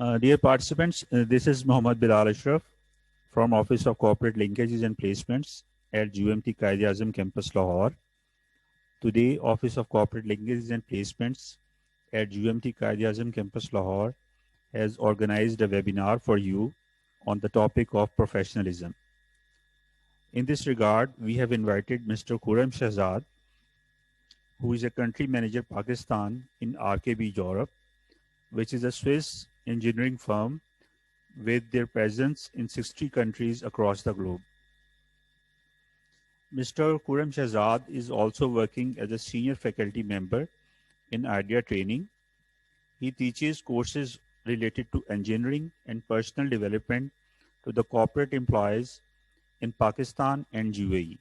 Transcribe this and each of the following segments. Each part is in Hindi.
Dear participants, this is Mohammad Bilal Ashraf from Office of Corporate Linkages and Placements at GUMT Quaid-e-Azam Campus Lahore. Today, Office of Corporate Linkages and Placements at GUMT Quaid-e-Azam Campus Lahore has organized a webinar for you on the topic of professionalism. In this regard, we have invited Mr. Khurram Shahzad, who is a country manager Pakistan in RKB Europe, which is a Swiss engineering firm with their presence in 60 countries across the globe. Mr. Khurram Shahzad is also working as a senior faculty member in IDEA training. He teaches courses related to engineering and personal development to the corporate employees in Pakistan and UAE.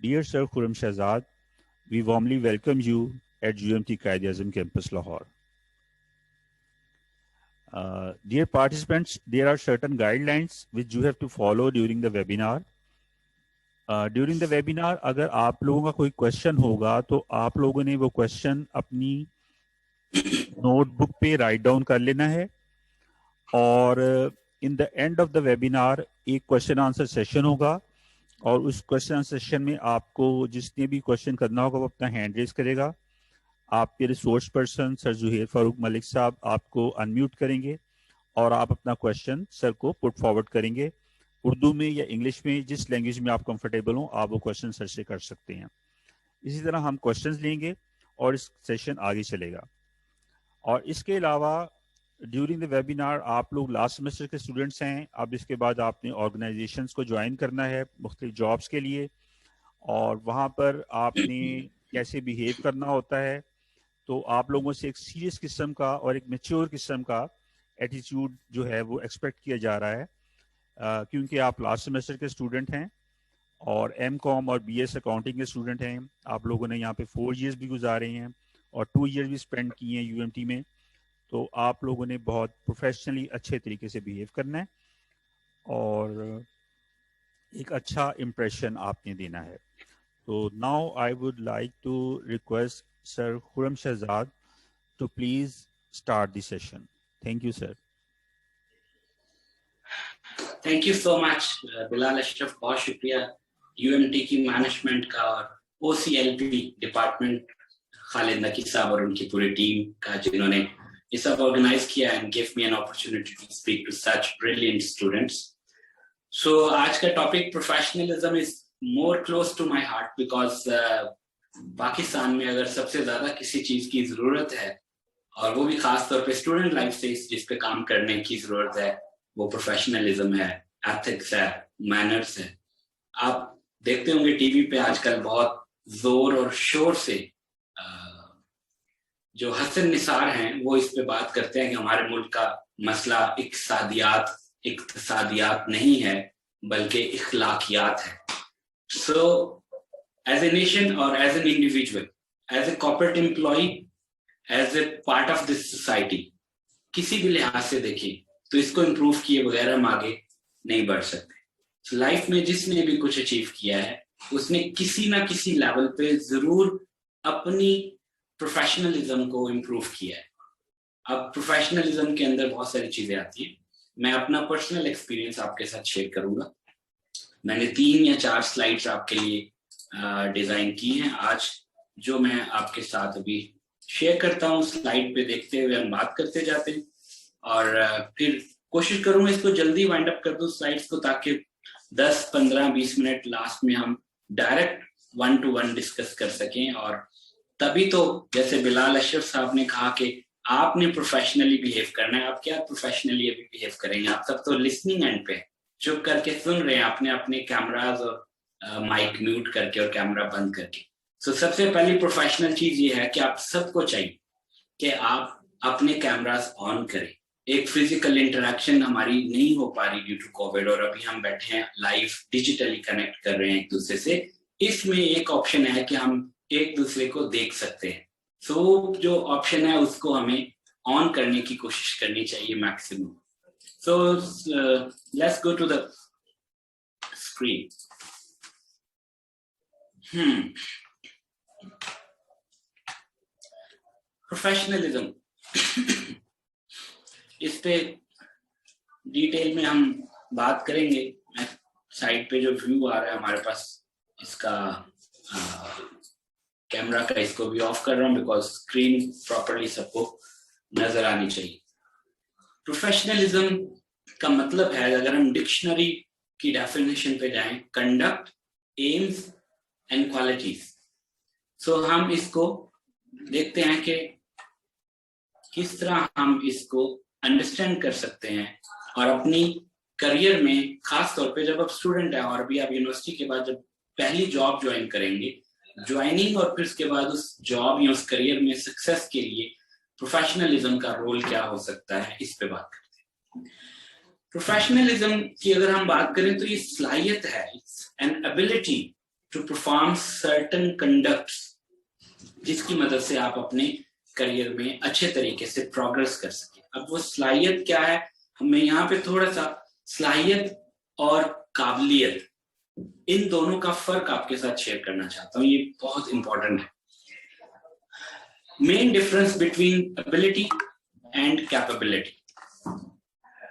Dear Sir Khurram Shahzad, we warmly welcome you at GUMT Quaid-e-Azam Campus Lahore. Dear participants, there are certain guidelines which you have to follow during the webinar. During the webinar, अगर आप लोगों का कोई क्वेश्चन होगा तो आप लोगों ने वो क्वेश्चन अपनी नोटबुक पे राइट डाउन कर लेना है और in the end of the webinar एक क्वेश्चन आंसर सेशन होगा और उस क्वेश्चन आंसर सेशन में आपको जिसने भी क्वेश्चन करना होगा वो अपना हैंड रेज करेगा. आपके resource person sir Zuhair Farooq Malik साहब आपको अनम्यूट करेंगे और आप अपना क्वेश्चन सर को पुट फॉरवर्ड करेंगे. उर्दू में या इंग्लिश में, जिस लैंग्वेज में आप कंफर्टेबल हो, आप वो क्वेश्चन सर से कर सकते हैं. इसी तरह हम क्वेश्चंस लेंगे और इस सेशन आगे चलेगा. और इसके अलावा ड्यूरिंग द वेबिनार आप लोग लास्ट सेमेस्टर के स्टूडेंट्स हैं. अब इसके बाद आपने ऑर्गेनाइजेशंस को ज्वाइन करना है मुख्तलिफ जॉब्स के लिए और वहाँ पर आपने कैसे बिहेव करना होता है. तो आप लोगों से एक सीरियस किस्म का और एक मैच्योर किस्म का एटीट्यूड जो है वो एक्सपेक्ट किया जा रहा है क्योंकि आप लास्ट सेमेस्टर के स्टूडेंट हैं और एमकॉम और बीएस अकाउंटिंग के स्टूडेंट हैं. आप लोगों ने यहाँ पे 4 इयर्स भी गुजारे हैं और 2 ईयर भी स्पेंड किए हैं यूएमटी में. तो आप लोगों ने बहुत प्रोफेशनली अच्छे तरीके से बिहेव करना है और एक अच्छा इम्प्रेशन आपने देना है. तो now I would like to request Sir Khurram Shahzad to please start the session. Thank you, sir. Thank you so much, Bilal Ashraf. बहुत शुक्रिया UMT की मैनेजमेंट का और OCLP डिपार्टमेंट खालिद नकीब साहब और उनकी पूरी टीम का जिन्होंने ये सब ऑर्गेनाइज किया and give me an opportunity to speak to such brilliant students. So आज का topic professionalism is more close to my heart because Pakistan में अगर सबसे ज्यादा किसी चीज की जरूरत है और वो भी खास तौर पे स्टूडेंट लाइफ से जिस पे काम करने की जरूरत है वो प्रोफेशनलिज्म है, एथिक्स है, मैनर्स है. आप देखते होंगे टीवी पे आजकल बहुत जोर और शोर से जो हसन निसार हैं वो इस पे बात करते हैं कि हमारे मुल्क का मसला इक्तिसादियात नहीं है बल्कि इखलाकियात है. So as a nation or as an individual, as a corporate employee, as a part of this society, किसी भी लिहाज से देखिए तो इसको इम्प्रूव किए बगैर हम आगे नहीं बढ़ सकते. So लाइफ में जिसने भी कुछ अचीव किया है उसने किसी ना किसी लेवल पे जरूर अपनी प्रोफेशनलिज्म को इम्प्रूव किया है. अब प्रोफेशनलिज्म के अंदर बहुत सारी चीजें आती हैं. मैं अपना पर्सनल एक्सपीरियंस आपके साथ शेयर करूंगा. मैंने 3 या 4 स्लाइड्स आपके लिए डिजाइन की हैं आज जो मैं आपके साथ अभी शेयर करता हूँ. स्लाइड पे देखते हुए हम बात करते जाते हैं और फिर कोशिश करूंगा इसको जल्दी वाइंड अप कर दूं स्लाइड्स को ताकि 10, 15, 20 मिनट लास्ट में हम डायरेक्ट 1-to-1 डिस्कस कर सकें. और तभी तो जैसे बिलाल अशरफ साहब ने कहा कि आपने प्रोफेशनली बिहेव करना है. आप क्या प्रोफेशनली अभी बिहेव करेंगे? आप सब तो लिसनिंग एंड पे चुप करके सुन रहे हैं अपने अपने कैमराज और माइक म्यूट करके और कैमरा बंद करके. सो सबसे पहली प्रोफेशनल चीज ये है कि आप सबको चाहिए कि आप अपने कैमरास ऑन करें. एक फिजिकल इंटरेक्शन हमारी नहीं हो पा रही ड्यू टू कोविड और अभी हम बैठे हैं लाइव डिजिटली कनेक्ट कर रहे हैं एक दूसरे से. इसमें एक ऑप्शन है कि हम एक दूसरे को देख सकते हैं. सो जो ऑप्शन है उसको हमें ऑन करने की कोशिश करनी चाहिए maximum. So let's go to the screen. Professionalism इस पे डिटेल में हम बात करेंगे। मैं साइड पे जो व्यू आ रहा है हमारे पास, इसका कैमरा का इसको भी ऑफ कर रहा हूँ बिकॉज स्क्रीन प्रॉपरली सबको नजर आनी चाहिए। प्रोफेशनलिज्म का मतलब है, अगर हम डिक्शनरी की डेफिनेशन पे जाएं, कंडक्ट, एम्स एंड क्वालिटीज। सो हम इसको देखते हैं कि किस तरह हम इसको अंडरस्टैंड कर सकते हैं और अपनी करियर में, खास तौर पे जब आप स्टूडेंट हैं और भी आप यूनिवर्सिटी के बाद जब पहली जॉब ज्वाइन करेंगे, ज्वाइनिंग और फिर उसके बाद उस जॉब या उस करियर में सक्सेस के लिए प्रोफेशनलिज्म का रोल क्या हो सकता है, इस पे बात करते हैं। प्रोफेशनलिज्म की अगर हम बात करें तो ये सलाहियत है, an ability to perform certain conducts, जिसकी मदद से आप अपने करियर में अच्छे तरीके से प्रोग्रेस कर सके। अब वो सलाहियत क्या है, हमें यहाँ पे थोड़ा सा सलाहियत और काबिलियत, इन दोनों का फर्क आपके साथ शेयर करना चाहता हूँ। ये बहुत इंपॉर्टेंट है। Main difference between ability and capability.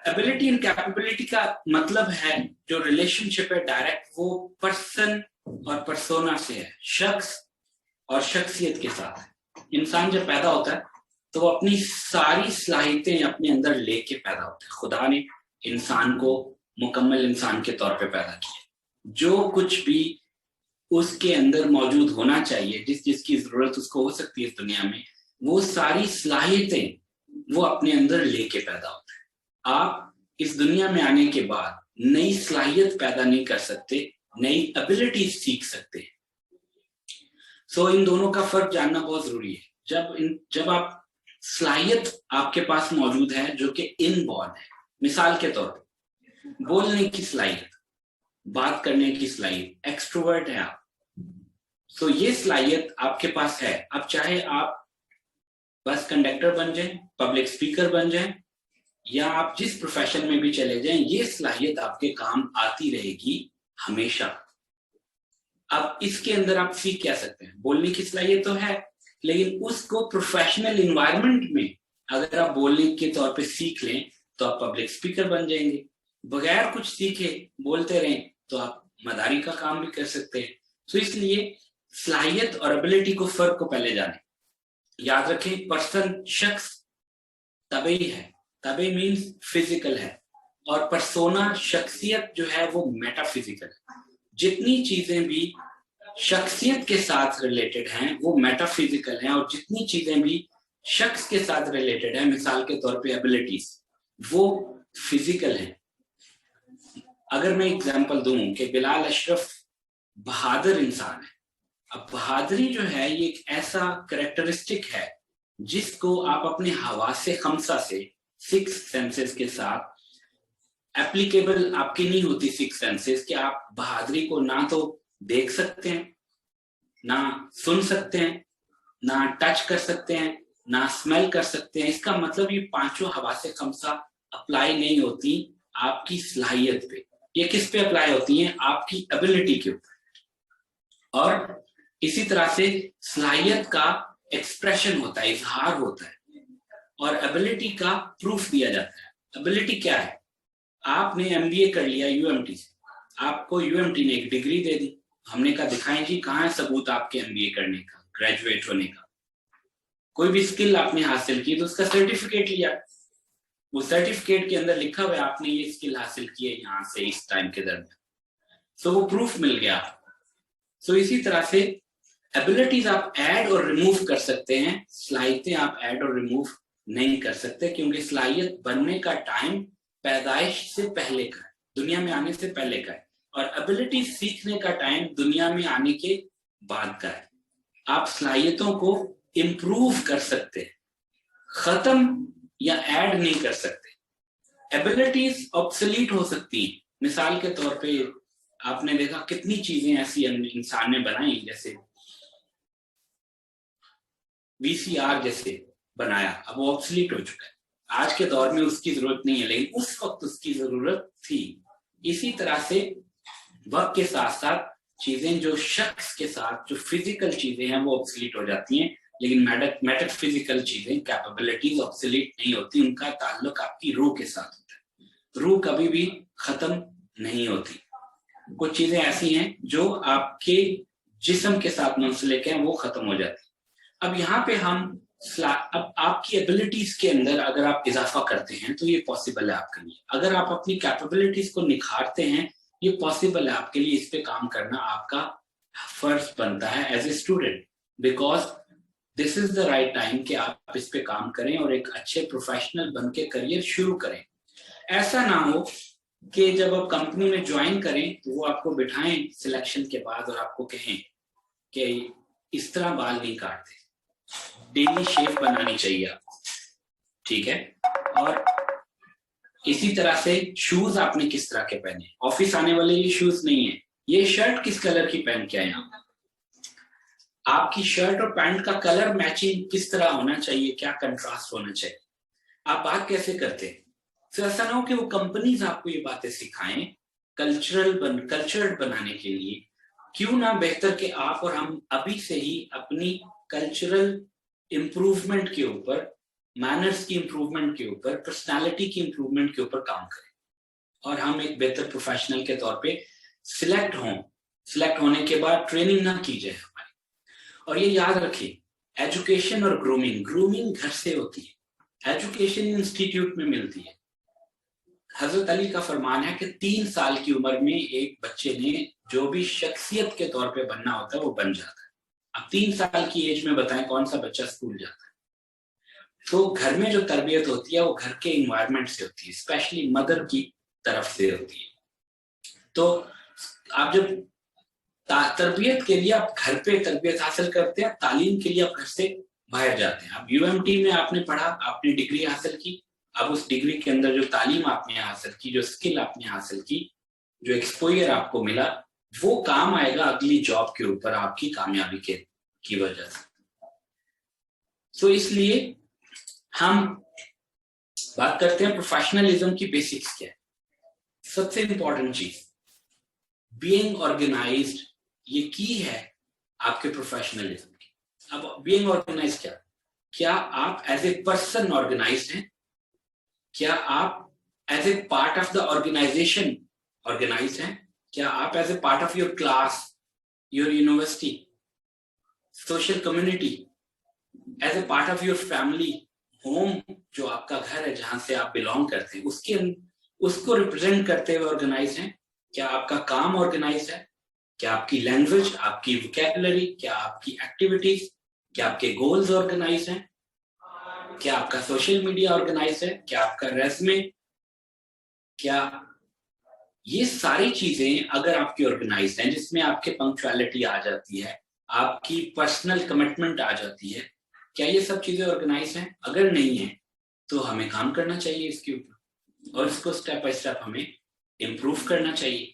Ability and capability का मतलब है, जो रिलेशनशिप है डायरेक्ट, वो पर्सन और पर्सोना से है, शख्स और शख्सियत के साथ है। इंसान जब पैदा होता है तो वो अपनी सारी सलाहियतें अपने अंदर लेके पैदा होता है। खुदा ने इंसान को मुकम्मल इंसान के तौर पे पैदा किया। जो कुछ भी उसके अंदर मौजूद होना चाहिए, जिसकी जरूरत उसको हो सकती है इस दुनिया में, वो सारी सलाहियतें वो अपने अंदर लेके पैदा होता है। आप इस दुनिया में आने के बाद नई सलाहियत पैदा नहीं कर सकते, नई एबिलिटी सीख सकते। सो इन दोनों का फर्क जानना बहुत जरूरी है। जब आप सलाहियत आपके पास मौजूद है जो कि इनबॉर्न है, मिसाल के तौर पर बोलने की सलाहियत, बात करने की सलाहियत, एक्सट्रोवर्ट है आप, सो ये सलाहियत आपके पास है। अब चाहे आप बस कंडक्टर बन जाएं, पब्लिक स्पीकर बन जाएं, या आप जिस प्रोफेशन में भी चले जाएं, ये सलाहियत आपके काम आती रहेगी हमेशा। अब इसके अंदर आप सीख क्या सकते हैं, बोलने की सलाहियत तो है, लेकिन उसको प्रोफेशनल इन्वायरमेंट में अगर आप बोलने के तौर पे सीख लें तो आप पब्लिक स्पीकर बन जाएंगे। बगैर कुछ सीखे बोलते रहें तो आप मदारी का काम भी कर सकते हैं। तो इसलिए सलाहियत और एबिलिटी को फर्क को पहले जाने। याद रखें, पर्सन शख्स तबई है, तबई मीन्स फिजिकल है, और पर्सोना शख्सियत जो है वो मेटाफिजिकल है। जितनी चीजें भी शख्सियत के साथ रिलेटेड हैं वो मेटाफिजिकल हैं, और जितनी चीजें भी शख्स के साथ रिलेटेड है, मिसाल के तौर पे एबिलिटीज, वो फिजिकल है। अगर मैं एग्जांपल दूं कि बिलाल अशरफ बहादुर इंसान है। अब बहादुरी जो है ये एक ऐसा कैरेक्टरिस्टिक है जिसको आप अपने हवासे खमसा से, 6 सेंसेस के साथ एप्लीकेबल आपकी नहीं होती 6 सेंसेस, कि आप बहादुरी को ना तो देख सकते हैं, ना सुन सकते हैं, ना टच कर सकते हैं, ना स्मेल कर सकते हैं। इसका मतलब ये पांचों हवासे खमसा अप्लाई नहीं होती आपकी सलाहियत पे। ये किस पे अप्लाई होती हैं? आपकी एबिलिटी के ऊपर। और इसी तरह से सलाहियत का एक्सप्रेशन होता है, इजहार होता है, और एबिलिटी का प्रूफ दिया जाता है। एबिलिटी क्या है? आपने एमबीए कर लिया यूएमटी से, आपको यूएमटी ने एक डिग्री दे दी, हमने कहा दिखाएं जी कहाँ है सबूत आपके एमबीए करने का, ग्रेजुएट होने का। कोई भी स्किल आपने हासिल की तो उसका सर्टिफिकेट लिया, वो सर्टिफिकेट के अंदर लिखा हुआ है आपने ये स्किल हासिल की है यहाँ से इस टाइम के दरमियान, सो वो प्रूफ मिल गया। सो इसी तरह से एबिलिटीज आप ऐड और रिमूव कर सकते हैं, सलाहियतें आप ऐड और रिमूव नहीं कर सकते, क्योंकि सलाहियत बनने का टाइम पैदाइश से पहले का है, दुनिया में आने से पहले का है, और एबिलिटी सीखने का टाइम दुनिया में आने के बाद का है। आप सलाहियतों को इम्प्रूव कर सकते हैं, खत्म या ऐड नहीं कर सकते। एबिलिटीज ऑब्सोलीट हो सकती हैं। मिसाल के तौर पे आपने देखा कितनी चीजें ऐसी इंसान ने बनाई, जैसे वीसीआर जैसे बनाया, अब वो ऑब्सोलीट हो चुका है, आज के दौर में उसकी जरूरत नहीं है, लेकिन उस वक्त उसकी जरूरत थी। इसी तरह से वक्त के साथ साथ चीजें जो शख्स के साथ जो फिजिकल चीजें हैं वो ऑब्सोलीट हो जाती हैं, लेकिन मेटाफिजिकल चीजें, कैपेबिलिटीज ऑब्सोलीट नहीं होती, उनका ताल्लुक आपकी रूह के साथ होता है। रूह कभी भी खत्म नहीं होती। कुछ चीजें ऐसी हैं जो आपके जिस्म के साथ मुंसलिक हैं, वो खत्म हो जाती है। अब यहाँ पे हम अब आपकी एबिलिटीज के अंदर अगर आप इजाफा करते हैं तो ये पॉसिबल है आपके लिए। अगर आप अपनी कैपेबिलिटीज को निखारते हैं, ये पॉसिबल है आपके लिए। इस पे काम करना आपका फर्ज बनता है as a student, because this is the right time कि आप इस पे काम करें और एक अच्छे प्रोफेशनल बन के करियर शुरू करें। ऐसा ना हो कि जब आप कंपनी में ज्वाइन करें तो वो आपको बिठाएं सिलेक्शन के बाद और आपको कहें कि इस तरह बाल नहीं काटते, डेली शेव बनानी चाहिए आपको, ठीक है। और इसी तरह से शूज आपने किस तरह के पहने, ऑफिस आने वाले ये शूज नहीं है। ये शर्ट किस कलर की पहन के आए आप, आपकी शर्ट और पैंट का कलर मैचिंग किस तरह होना चाहिए, क्या कंट्रास्ट होना चाहिए, आप बात कैसे करते हैं। तो ऐसा ना हो कि वो कंपनीज आपको ये बातें सिखाएं कल्चरल बनाने के लिए। क्यों ना बेहतर कि आप और हम अभी से ही अपनी कल्चरल इंप्रूवमेंट के ऊपर, मैनर्स की इंप्रूवमेंट के ऊपर, पर्सनालिटी की इंप्रूवमेंट के ऊपर काम करें और हम एक बेहतर प्रोफेशनल के तौर पे सिलेक्ट होने के बाद ट्रेनिंग ना की जाए हमारी। और ये याद रखिए, एजुकेशन और ग्रूमिंग घर से होती है, एजुकेशन इंस्टीट्यूट में मिलती है। हजरत अली का फरमान है कि 3 साल की उम्र में एक बच्चे ने जो भी शख्सियत के तौर पे बनना होता है वो बन जाता है। अब 3 साल की एज में बताएं कौन सा बच्चा स्कूल जाता है। तो घर में जो तरबियत होती है वो घर के इन्वायरमेंट से होती है, स्पेशली मदर की तरफ से होती है। तो आप जब तरबियत के लिए आप घर पे तरबियत हासिल करते हैं, तालीम के लिए आप घर से बाहर जाते हैं। अब यूएमटी में आपने पढ़ा, आपने डिग्री हासिल की, अब उस डिग्री के अंदर जो तालीम आपने हासिल की, जो स्किल आपने हासिल की, जो एक्सपोजर आपको मिला, वो काम आएगा अगली जॉब के ऊपर आपकी कामयाबी की वजह से। तो इसलिए हम बात करते हैं प्रोफेशनलिज्म की बेसिक्स क्या है। सबसे इंपॉर्टेंट चीज बीइंग ऑर्गेनाइज्ड, ये की है आपके प्रोफेशनलिज्म की। अब बीइंग ऑर्गेनाइज्ड क्या आप एज ए पर्सन ऑर्गेनाइज्ड हैं, क्या आप as a part of the organization organized हैं, क्या आप as a part of your class, your university, social community, as a part of your family, home जो आपका घर है जहां से आप बिलोंग करते हैं, उसको रिप्रेजेंट करते हुए ऑर्गेनाइज हैं। क्या आपका काम ऑर्गेनाइज है, क्या आपकी लैंग्वेज, आपकी वोकैबुलरी, क्या आपकी एक्टिविटीज, क्या आपके गोल्स ऑर्गेनाइज हैं, क्या आपका सोशल मीडिया ऑर्गेनाइज है, क्या आपका रेज्यूमे, क्या ये सारी चीजें अगर आपकी ऑर्गेनाइज हैं, जिसमें आपके पंक्चुअलिटी आ जाती है, आपकी पर्सनल कमिटमेंट आ जाती है, क्या ये सब चीजें ऑर्गेनाइज हैं? अगर नहीं है तो हमें काम करना चाहिए इसके ऊपर और इसको स्टेप बाय स्टेप हमें इम्प्रूव करना चाहिए।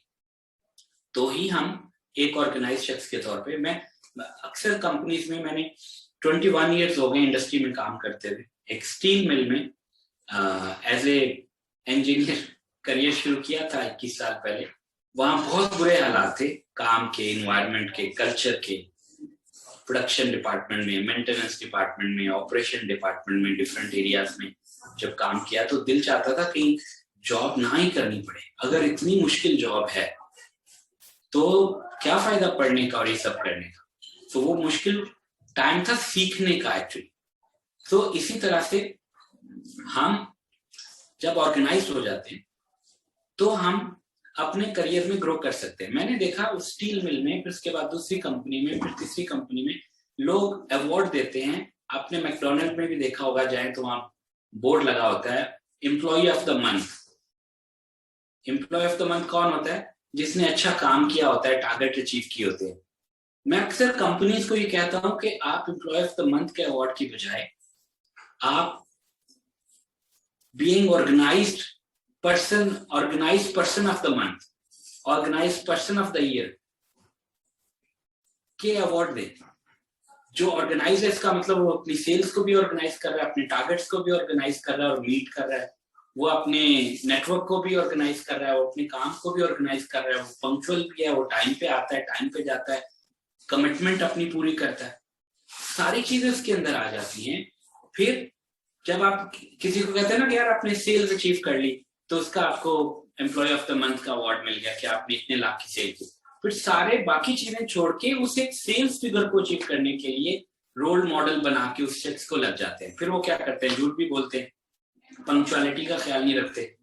तो ही हम एक ऑर्गेनाइज शख्स के तौर पे, मैं अक्सर कंपनीज में, मैंने 21 इयर्स हो गए इंडस्ट्री में काम करते हुए। एक स्टील मिल में एज ए इंजीनियर करियर शुरू किया था 21 साल पहले। वहां बहुत बुरे हालात थे, काम के, एनवायरनमेंट के, कल्चर के। प्रोडक्शन डिपार्टमेंट में, मेंटेनेंस डिपार्टमेंट में, ऑपरेशन डिपार्टमेंट में, डिफरेंट एरियाज में जब काम किया तो दिल चाहता था कहीं जॉब ना ही करनी पड़े। अगर इतनी मुश्किल जॉब है तो क्या फायदा पढ़ने का और ये सब करने का। तो वो मुश्किल टाइम था सीखने का एक्चुअली। तो इसी तरह से हम जब ऑर्गेनाइज हो जाते हैं तो हम अपने करियर में ग्रो कर सकते हैं। मैंने देखा उस स्टील मिल में, फिर उसके बाद दूसरी कंपनी में, फिर तीसरी कंपनी में लोग अवार्ड देते हैं। आपने मैकडोनल्ड में भी देखा होगा, जाए तो वहां बोर्ड लगा होता है employee of the month. Employee of the month कौन होता है? जिसने अच्छा काम किया होता है, टारगेट अचीव किए होते हैं। मैं अक्सर कंपनीज को ये कहता हूं कि आप एम्प्लॉय ऑफ द मंथ के अवार्ड की बजाय आप being organized person of the month, organized person of the year के अवार्ड दे। जो ऑर्गेनाइज है इसका मतलब वो अपनी सेल्स को भी ऑर्गेनाइज कर रहा है, अपने टारगेट्स को भी ऑर्गेनाइज कर रहा है और मीट कर रहा है, वो अपने नेटवर्क को भी ऑर्गेनाइज कर रहा है, वो अपने काम को भी ऑर्गेनाइज कर रहा है, वो पंक्चुअल भी है, वो टाइम पे आता है, टाइम पे जाता है, कमिटमेंट अपनी पूरी करता है। सारी चीजें उसके अंदर आ जाती हैं। फिर जब आप किसी को कहते हैं ना कि यार आपने सेल्स अचीव कर ली, तो उसका आपको एम्प्लॉय ऑफ द मंथ का अवार्ड मिल गया कि आपने इतने लाख की सेल की। फिर सारे बाकी चीजें छोड़ के उस एक सेल्स फिगर को अचीव करने के लिए रोल मॉडल बना के उस शख्स को लग जाते हैं। फिर वो क्या करते हैं, झूठ भी बोलते हैं, पंक्चुअलिटी का ख्याल नहीं रखते।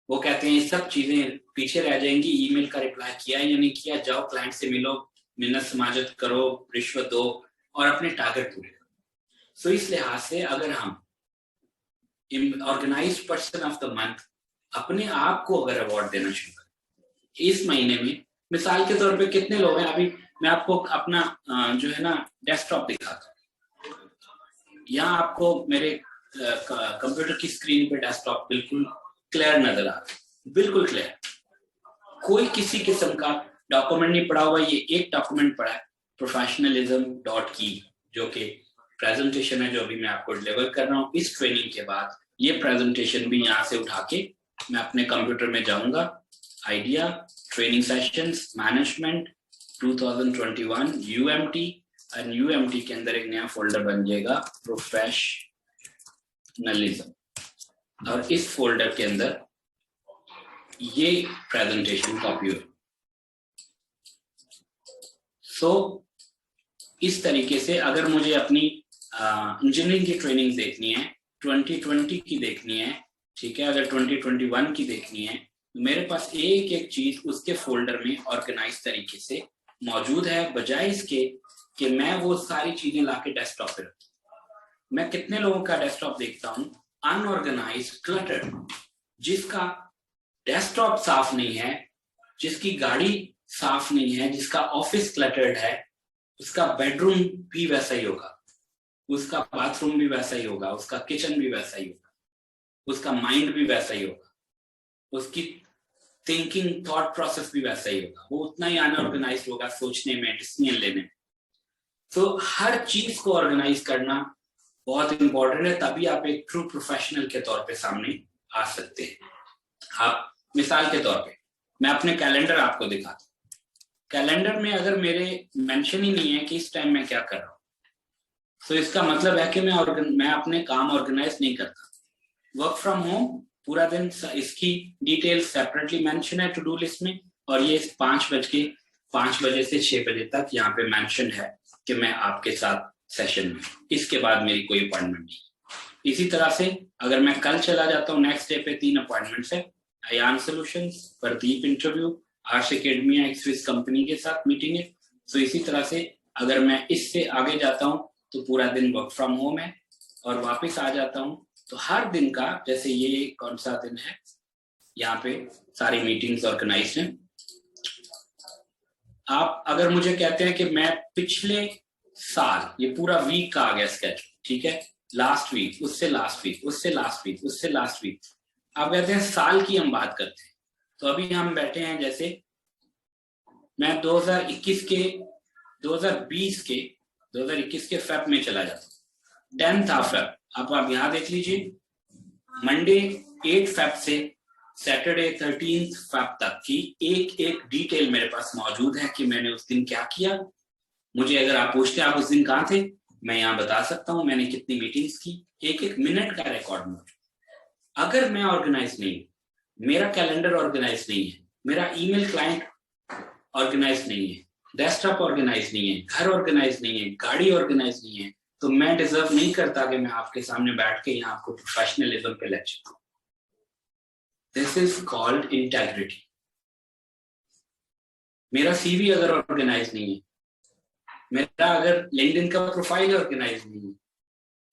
वो कहते हैं सब चीजें पीछे रह जाएंगी, ईमेल का रिप्लाई किया या नहीं किया, जाओ क्लाइंट से मिलो, मिन्नत समाजत करो, रिश्वत दो और अपने टारगेट पूरे करो। सो इस लिहाज से अगर हम organized person of the month अपने आप को अगर अवार्ड देना शुरू करें इस महीने में, मिसाल के तौर पे कितने लोग हैं, अभी मैं आपको अपना जो है ना डेस्कटॉप दिखाता हूँ। यहाँ आपको मेरे कंप्यूटर की स्क्रीन पे डेस्कटॉप बिल्कुल क्लियर नजर आ रहा है, बिल्कुल क्लियर, कोई किसी किस्म का डॉक्यूमेंट नहीं पड़ा हुआ। ये एक डॉक्यूमेंट पड़ा है professionalism.key, जो कि प्रेजेंटेशन है जो अभी मैं आपको डिलीवर कर रहा हूँ। इस ट्रेनिंग के बाद ये प्रेजेंटेशन भी यहाँ से उठा के मैं अपने कंप्यूटर में जाऊंगा, idea training sessions management 2021 UMT, और UMT के अंदर एक नया फोल्डर बन जाएगा प्रोफेशनलिज्म, और इस फोल्डर के अंदर ये प्रेजेंटेशन कॉपी हो। सो इस तरीके से अगर मुझे अपनी इंजीनियरिंग की ट्रेनिंग देखनी है, 2020 की देखनी है, ठीक है, अगर 2021 की देखनी है, तो मेरे पास एक एक चीज उसके फोल्डर में ऑर्गेनाइज तरीके से मौजूद है, बजाय इसके कि मैं वो सारी चीजें लाके डेस्कटॉप पे रखूं। मैं कितने लोगों का डेस्कटॉप देखता हूँ अनऑर्गेनाइज्ड, क्लटर्ड, जिसका डेस्कटॉप साफ नहीं है, जिसकी गाड़ी साफ नहीं है, जिसका ऑफिस क्लटर्ड है, उसका बेडरूम भी वैसा ही होगा, उसका बाथरूम भी वैसा ही होगा, उसका किचन भी वैसा ही होगा, उसका माइंड भी वैसा ही होगा, उसकी थिंकिंग थॉट प्रोसेस भी वैसा ही होगा, वो उतना ही अनऑर्गेनाइज्ड होगा सोचने में, डिसीजन लेने में। तो हर चीज को ऑर्गेनाइज करना बहुत इंपॉर्टेंट है, तभी आप एक ट्रू प्रोफेशनल के तौर पे सामने आ सकते हैं। आप मिसाल के तौर पे मैं अपने कैलेंडर आपको दिखाता हूँ। कैलेंडर में अगर मेरे मेंशन ही नहीं है कि इस टाइम मैं क्या कर रहा हूँ, तो इसका मतलब है कि मैं अपने काम ऑर्गेनाइज नहीं करता। वर्क फ्रॉम होम पूरा दिन, इसकी डिटेल सेपरेटली मेंशन है टू डू लिस्ट में, और ये 5 बजे से 6 बजे तक यहाँ पे मेंशन है कि मैं आपके साथ सेशन में, इसके बाद मेरी कोई अपॉइंटमेंट नहीं। इसी तरह से अगर मैं कल चला जाता हूँ, नेक्स्ट डे पे 3 अपॉइंटमेंट्स है, Ayaan solutions, Pradeep interview, arts academia, एक स्विस कंपनी के साथ मीटिंग है। तो इसी तरह से अगर मैं इससे आगे जाता हूँ तो पूरा दिन वर्क फ्रॉम होम है, और वापस आ जाता हूँ तो हर दिन का, जैसे ये कौन सा दिन है, यहाँ पे सारी मीटिंग्स ऑर्गेनाइज हैं। आप अगर मुझे कहते हैं कि मैं पिछले साल, ये पूरा वीक का आ गया स्केच, ठीक है, लास्ट वीक, उससे लास्ट वीक, उससे लास्ट वीक, उससे लास्ट वीक, आप कहते हैं साल की हम बात करते हैं, तो अभी हम बैठे हैं, जैसे मैं 2021 के फेब में चला जाता हूँ, 10th ऑफ फेब। आप यहाँ देख लीजिए, मंडे 8 फेब से सैटरडे 13th फेब तक की एक एक डिटेल मेरे पास मौजूद है कि मैंने उस दिन क्या किया। मुझे अगर आप पूछते हैं आप उस दिन कहाँ थे, मैं यहाँ बता सकता हूँ मैंने कितनी मीटिंग्स की, एक एक मिनट का रिकॉर्ड मौजूद। अगर मैं ऑर्गेनाइज नहीं, मेरा कैलेंडर ऑर्गेनाइज नहीं है, मेरा ईमेल क्लाइंट ऑर्गेनाइज नहीं है, डेस्कटॉप ऑर्गेनाइज नहीं है, घर ऑर्गेनाइज नहीं है, गाड़ी ऑर्गेनाइज नहीं है, तो मैं डिजर्व नहीं करता कि मैं आपके सामने बैठ के यहाँ आपको प्रोफेशनलिज्म पे लेक्चर दूं। This is called integrity. मेरा सीवी अगर ऑर्गेनाइज नहीं है, मेरा अगर लिंक्डइन का प्रोफाइल ऑर्गेनाइज नहीं है,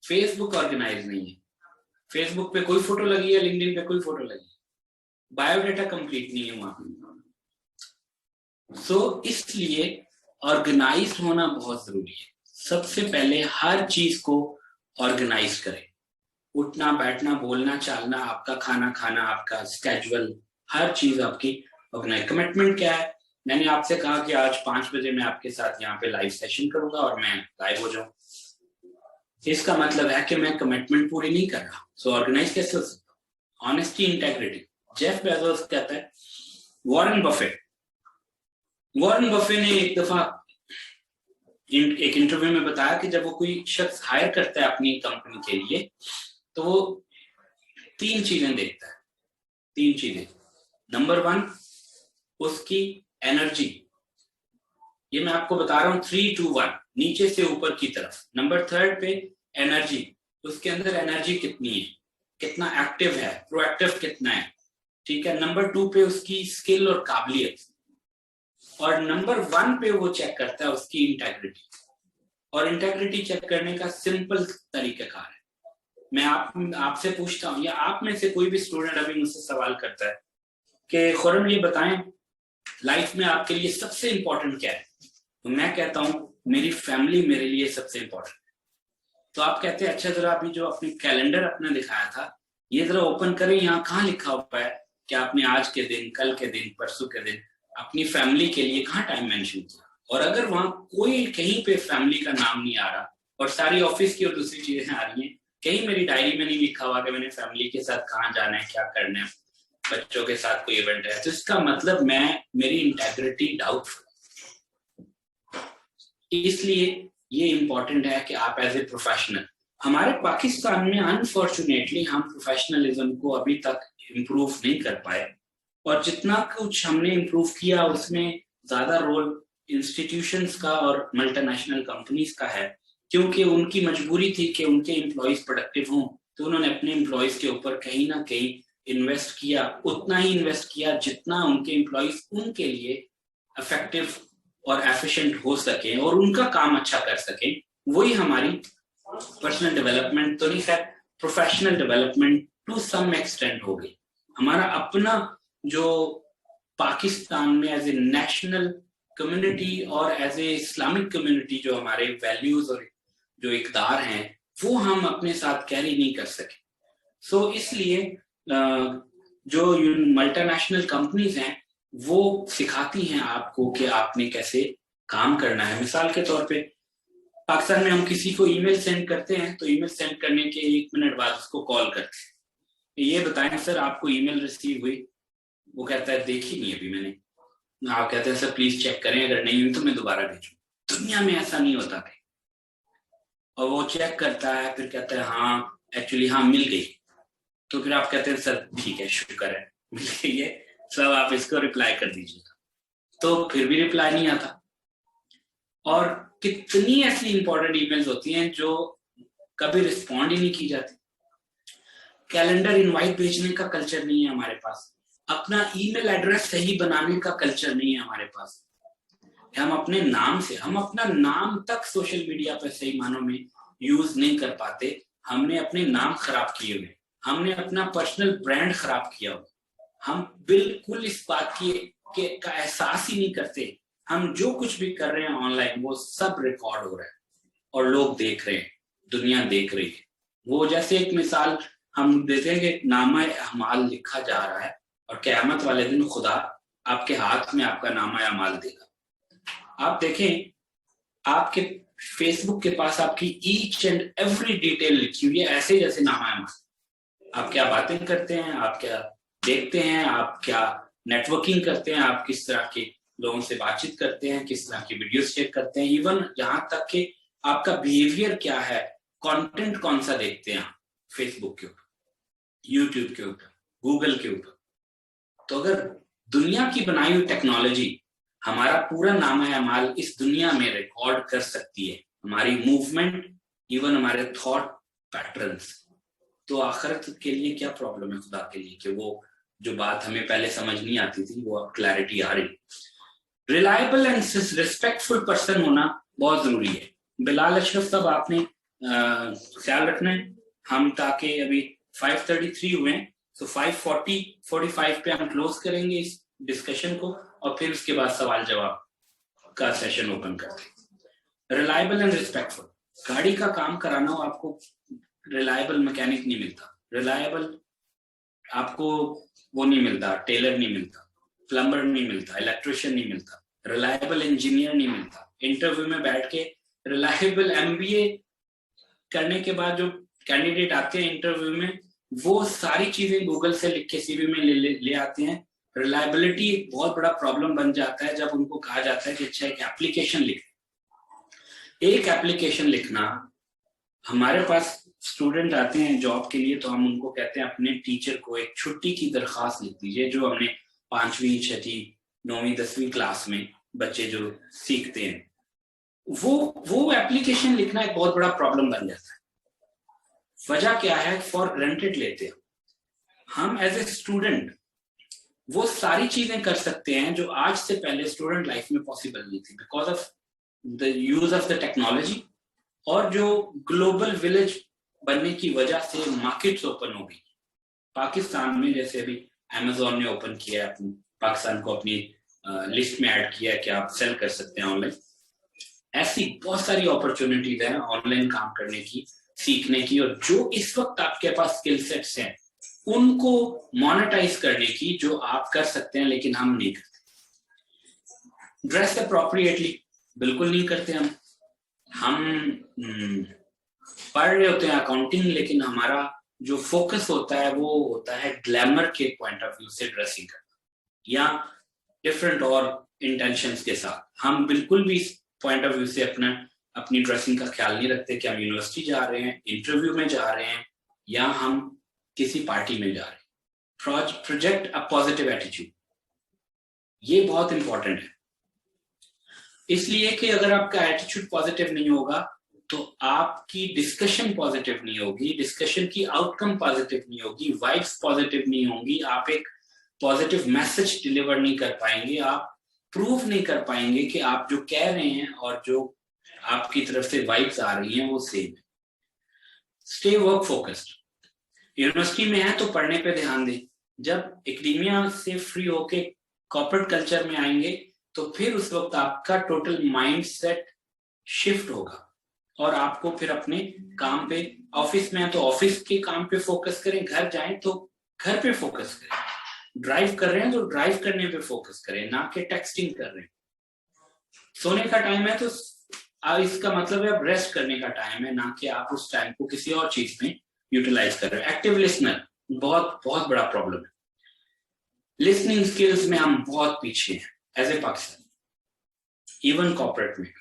फेसबुक ऑर्गेनाइज नहीं है, फेसबुक पे कोई फोटो लगी है, लिंक्डइन पे कोई फोटो लगी है, बायोडाटा कंप्लीट नहीं है वहां। सो इसलिए ऑर्गेनाइज होना बहुत जरूरी है। सबसे पहले हर चीज को ऑर्गेनाइज करें, उठना बैठना बोलना चालना, आपका खाना खाना, आपका स्केड्यूल, हर चीज आपकी ऑर्गेनाइज। कमिटमेंट क्या है, मैंने आपसे कहा कि आज 5 बजे मैं आपके साथ यहाँ पे लाइव सेशन करूंगा और मैं लाइव हो जाऊं, इसका मतलब है कि मैं कमिटमेंट पूरी नहीं कर रहा। सो ऑर्गेनाइज कैसे हो सकता हूँ? Honesty, integrity. जेफ बेजोस कहता है, वॉरेन बफे ने एक दफा एक इंटरव्यू में बताया कि जब वो कोई शख्स हायर करता है अपनी कंपनी के लिए तो वो 3 चीजें देखता है। 3 चीजें। नंबर 1 उसकी एनर्जी, ये मैं आपको बता रहा हूँ 3, 2, 1 नीचे से ऊपर की तरफ। नंबर 3 पे एनर्जी, उसके अंदर एनर्जी कितनी है, कितना एक्टिव है, प्रोएक्टिव कितना है, ठीक है। नंबर 2 पे उसकी स्किल और काबिलियत, और नंबर 1 पे वो चेक करता है उसकी इंटेग्रिटी। और इंटेग्रिटी चेक करने का सिंपल तरीकाकार है। मैं आपसे पूछता हूँ या आप में से कोई भी स्टूडेंट अभी मुझसे सवाल करता है कि खुरम ये बताएं लाइफ में आपके लिए सबसे इंपॉर्टेंट क्या है, तो मैं कहता हूं मेरी फैमिली मेरे लिए सबसे इंपॉर्टेंट। तो आप कहते हैं अच्छा जरा अभी जो अपनी कैलेंडर अपना दिखाया था ये जरा ओपन करें, यहाँ कहाँ लिखा हुआ है कि आपने आज के दिन, कल के दिन, परसों के दिन अपनी फैमिली के लिए कहाँ टाइम मेंशन किया। और अगर वहां कोई कहीं पे फैमिली का नाम नहीं आ रहा और सारी ऑफिस की और दूसरी चीजें आ रही हैं, कहीं मेरी डायरी में नहीं लिखा हुआ कि मैंने फैमिली के साथ कहाँ जाना है, क्या करना है, बच्चों के साथ कोई इवेंट है, तो इसका मतलब मेरी इंटेग्रिटी डाउटफुल। इसलिए ये इंपॉर्टेंट है कि आप एज ए प्रोफेशनल, हमारे पाकिस्तान में अनफॉर्चुनेटली हम प्रोफेशनलिज्म को अभी तक इम्प्रूव नहीं कर पाए, और जितना कुछ हमने इम्प्रूव किया उसमें ज्यादा रोल इंस्टीट्यूशंस का और मल्टीनेशनल कंपनीज का है, क्योंकि उनकी मजबूरी थी कि उनके एम्प्लॉयज प्रोडक्टिव हों, तो उन्होंने अपने एम्प्लॉयज के ऊपर कहीं ना कहीं इन्वेस्ट किया, उतना ही इन्वेस्ट किया जितना उनके एम्प्लॉयज उनके लिए इफेक्टिव और एफिशिएंट हो सके और उनका काम अच्छा कर सके। वही हमारी पर्सनल डेवलपमेंट तो नहीं, खैर professional development to some extent हो गई। हमारा अपना जो पाकिस्तान में एज ए नेशनल कम्युनिटी और एज ए इस्लामिक कम्युनिटी जो हमारे वैल्यूज और जो इकदार हैं वो हम अपने साथ कैरी नहीं कर सके। सो इसलिए जो मल्टीनेशनल कंपनीज हैं वो सिखाती हैं आपको कि आपने कैसे काम करना है। मिसाल के तौर पे पाकिस्तान में हम किसी को ईमेल सेंड करते हैं तो ईमेल सेंड करने के 1 मिनट बाद उसको कॉल करते हैं, ये बताएं सर आपको ईमेल रिसीव हुई, वो कहता है देखी नहीं अभी मैंने, आप कहते हैं सर प्लीज चेक करें, अगर नहीं हुई तो मैं दोबारा भेजूं। दुनिया में ऐसा नहीं होता है। और वो चेक करता है फिर कहता है हाँ एक्चुअली हाँ मिल गई, तो फिर आप कहते हैं सर ठीक है शुक्र है मिल गई है, सब आप इसको रिप्लाई कर दीजिएगा, तो फिर भी रिप्लाई नहीं आता। और कितनी ऐसी इंपॉर्टेंट ईमेल्स होती हैं जो कभी रिस्पॉन्ड ही नहीं की जाती। कैलेंडर इनवाइट भेजने का कल्चर नहीं है हमारे पास, अपना ईमेल एड्रेस सही बनाने का कल्चर नहीं है हमारे पास। हम अपने नाम से, हम अपना नाम तक सोशल मीडिया पर सही मानों में यूज नहीं कर पाते। हमने अपने नाम खराब किए हुए, हमने अपना पर्सनल ब्रांड खराब किया हुआ, हम बिल्कुल इस बात की का एहसास ही नहीं करते। हम जो कुछ भी कर रहे हैं ऑनलाइन वो सब रिकॉर्ड हो रहा है और लोग देख रहे हैं, दुनिया देख रही है। वो जैसे एक मिसाल हम देते हैं कि नामा अमाल लिखा जा रहा है और क़यामत वाले दिन खुदा आपके हाथ में आपका नामा अमाल देगा। आप देखें आपके फेसबुक के पास आपकी ईच एंड एवरी डिटेल लिखी हुई है, ऐसे जैसे नामा अमाल। आप क्या बातें करते हैं, आप क्या देखते हैं, आप क्या नेटवर्किंग करते हैं, आप किस तरह के लोगों से बातचीत करते हैं, किस तरह की वीडियोस चेक करते हैं, इवन यहाँ तक कि आपका बिहेवियर क्या है, कंटेंट कौन सा देखते हैं फेसबुक के ऊपर, यूट्यूब के ऊपर, गूगल के ऊपर। तो अगर दुनिया की बनाई हुई टेक्नोलॉजी हमारा पूरा नामा अमाल इस दुनिया में रिकॉर्ड कर सकती है, हमारी मूवमेंट, इवन हमारे थॉट पैटर्न्स, तो आखिरत के लिए क्या प्रॉब्लम है खुदा के लिए कि वो जो बात हमें पहले समझ नहीं आती थी वो अब क्लैरिटी आ रही। रिलायबल एंड रिस्पेक्टफुल पर्सन होना बहुत जरूरी है। बिलाल अशरफ साहब आपने ख्याल रखना है, हम ताकि अभी 5:33 हुए हैं, तो 5:45 पे हम क्लोज करेंगे इस डिस्कशन को और फिर उसके बाद सवाल जवाब का सेशन ओपन करते हैं। रिलायबल एंड रिस्पेक्टफुल, गाड़ी का काम कराना हो आपको रिलायबल मैकेनिक नहीं मिलता, रिलायबल आपको वो नहीं मिलता, टेलर नहीं मिलता, प्लम्बर नहीं मिलता, इलेक्ट्रिशियन नहीं मिलता, रिलायबल इंजीनियर नहीं मिलता। इंटरव्यू में बैठ के रिलायबल एमबीए करने के बाद जो कैंडिडेट आते हैं इंटरव्यू में वो सारी चीजें गूगल से लिख के सीवी में ले आते हैं। रिलायबिलिटी एक बहुत बड़ा प्रॉब्लम बन जाता है जब उनको कहा जाता है कि अच्छा एक एप्लीकेशन लिख, एक एप्लीकेशन लिखना, हमारे पास स्टूडेंट आते हैं जॉब के लिए तो हम उनको कहते हैं अपने टीचर को एक छुट्टी की दरखास्त लिख दीजिए, जो हमने 5वीं 6वीं 9वीं 10वीं क्लास में बच्चे जो सीखते हैं, वो एप्लीकेशन लिखना एक बहुत बड़ा प्रॉब्लम बन जाता है। वजह क्या है? फॉर ग्रांटेड लेते हैं हम एज ए स्टूडेंट वो सारी चीजें कर सकते हैं जो आज से पहले स्टूडेंट लाइफ में पॉसिबल नहीं थी, because of the use of the technology, और जो ग्लोबल विलेज बनने की वजह से मार्केट्स ओपन हो गई। पाकिस्तान में जैसे अभी अमेजोन ने ओपन किया है, पाकिस्तान को अपनी लिस्ट में ऐड किया है कि आप सेल कर सकते हैं ऑनलाइन। ऐसी बहुत सारी अपॉर्चुनिटीज हैं ऑनलाइन काम करने की, सीखने की, और जो इस वक्त आपके पास स्किल सेट्स हैं उनको मोनेटाइज करने की, जो आप कर सकते हैं लेकिन हम नहीं करते। ड्रेस अप्रोप्रिएटली बिल्कुल नहीं करते हम पढ़ रहे होते हैं अकाउंटिंग, लेकिन हमारा जो फोकस होता है वो होता है ग्लैमर के पॉइंट ऑफ व्यू से ड्रेसिंग करना, या डिफरेंट और इंटेंशंस के साथ। हम बिल्कुल भी इस पॉइंट ऑफ व्यू से अपनी ड्रेसिंग का ख्याल नहीं रखते कि हम यूनिवर्सिटी जा रहे हैं, इंटरव्यू में जा रहे हैं, या हम किसी पार्टी में जा रहे हैं। प्रोजेक्ट अ पॉजिटिव एटीट्यूड, ये बहुत इंपॉर्टेंट है, इसलिए कि अगर आपका एटीट्यूड पॉजिटिव नहीं होगा तो आपकी डिस्कशन पॉजिटिव नहीं होगी, डिस्कशन की आउटकम पॉजिटिव नहीं होगी, वाइब्स पॉजिटिव नहीं होंगी, आप एक पॉजिटिव मैसेज डिलीवर नहीं कर पाएंगे, आप प्रूव नहीं कर पाएंगे कि आप जो कह रहे हैं और जो आपकी तरफ से वाइब्स आ रही हैं वो सेम है। Stay work focused. यूनिवर्सिटी में है तो पढ़ने पे ध्यान दें, जब एकेडमिया से फ्री होके कॉर्पोरेट कल्चर में आएंगे तो फिर उस वक्त आपका टोटल माइंडसेट शिफ्ट होगा और आपको फिर अपने काम पे, ऑफिस में है तो ऑफिस के काम पे फोकस करें, घर जाएं तो घर पे फोकस करें, ड्राइव कर रहे हैं तो ड्राइव करने पे फोकस करें, ना कि टेक्सटिंग कर रहे हैं। सोने का टाइम है तो इसका मतलब है अब रेस्ट करने का टाइम है, ना कि आप उस टाइम को किसी और चीज में यूटिलाइज कर रहे हैं। एक्टिव लिसनर बहुत बहुत बड़ा प्रॉब्लम है। लिसनिंग स्किल्स में हम बहुत पीछे हैं as a Pakistan, even corporate में,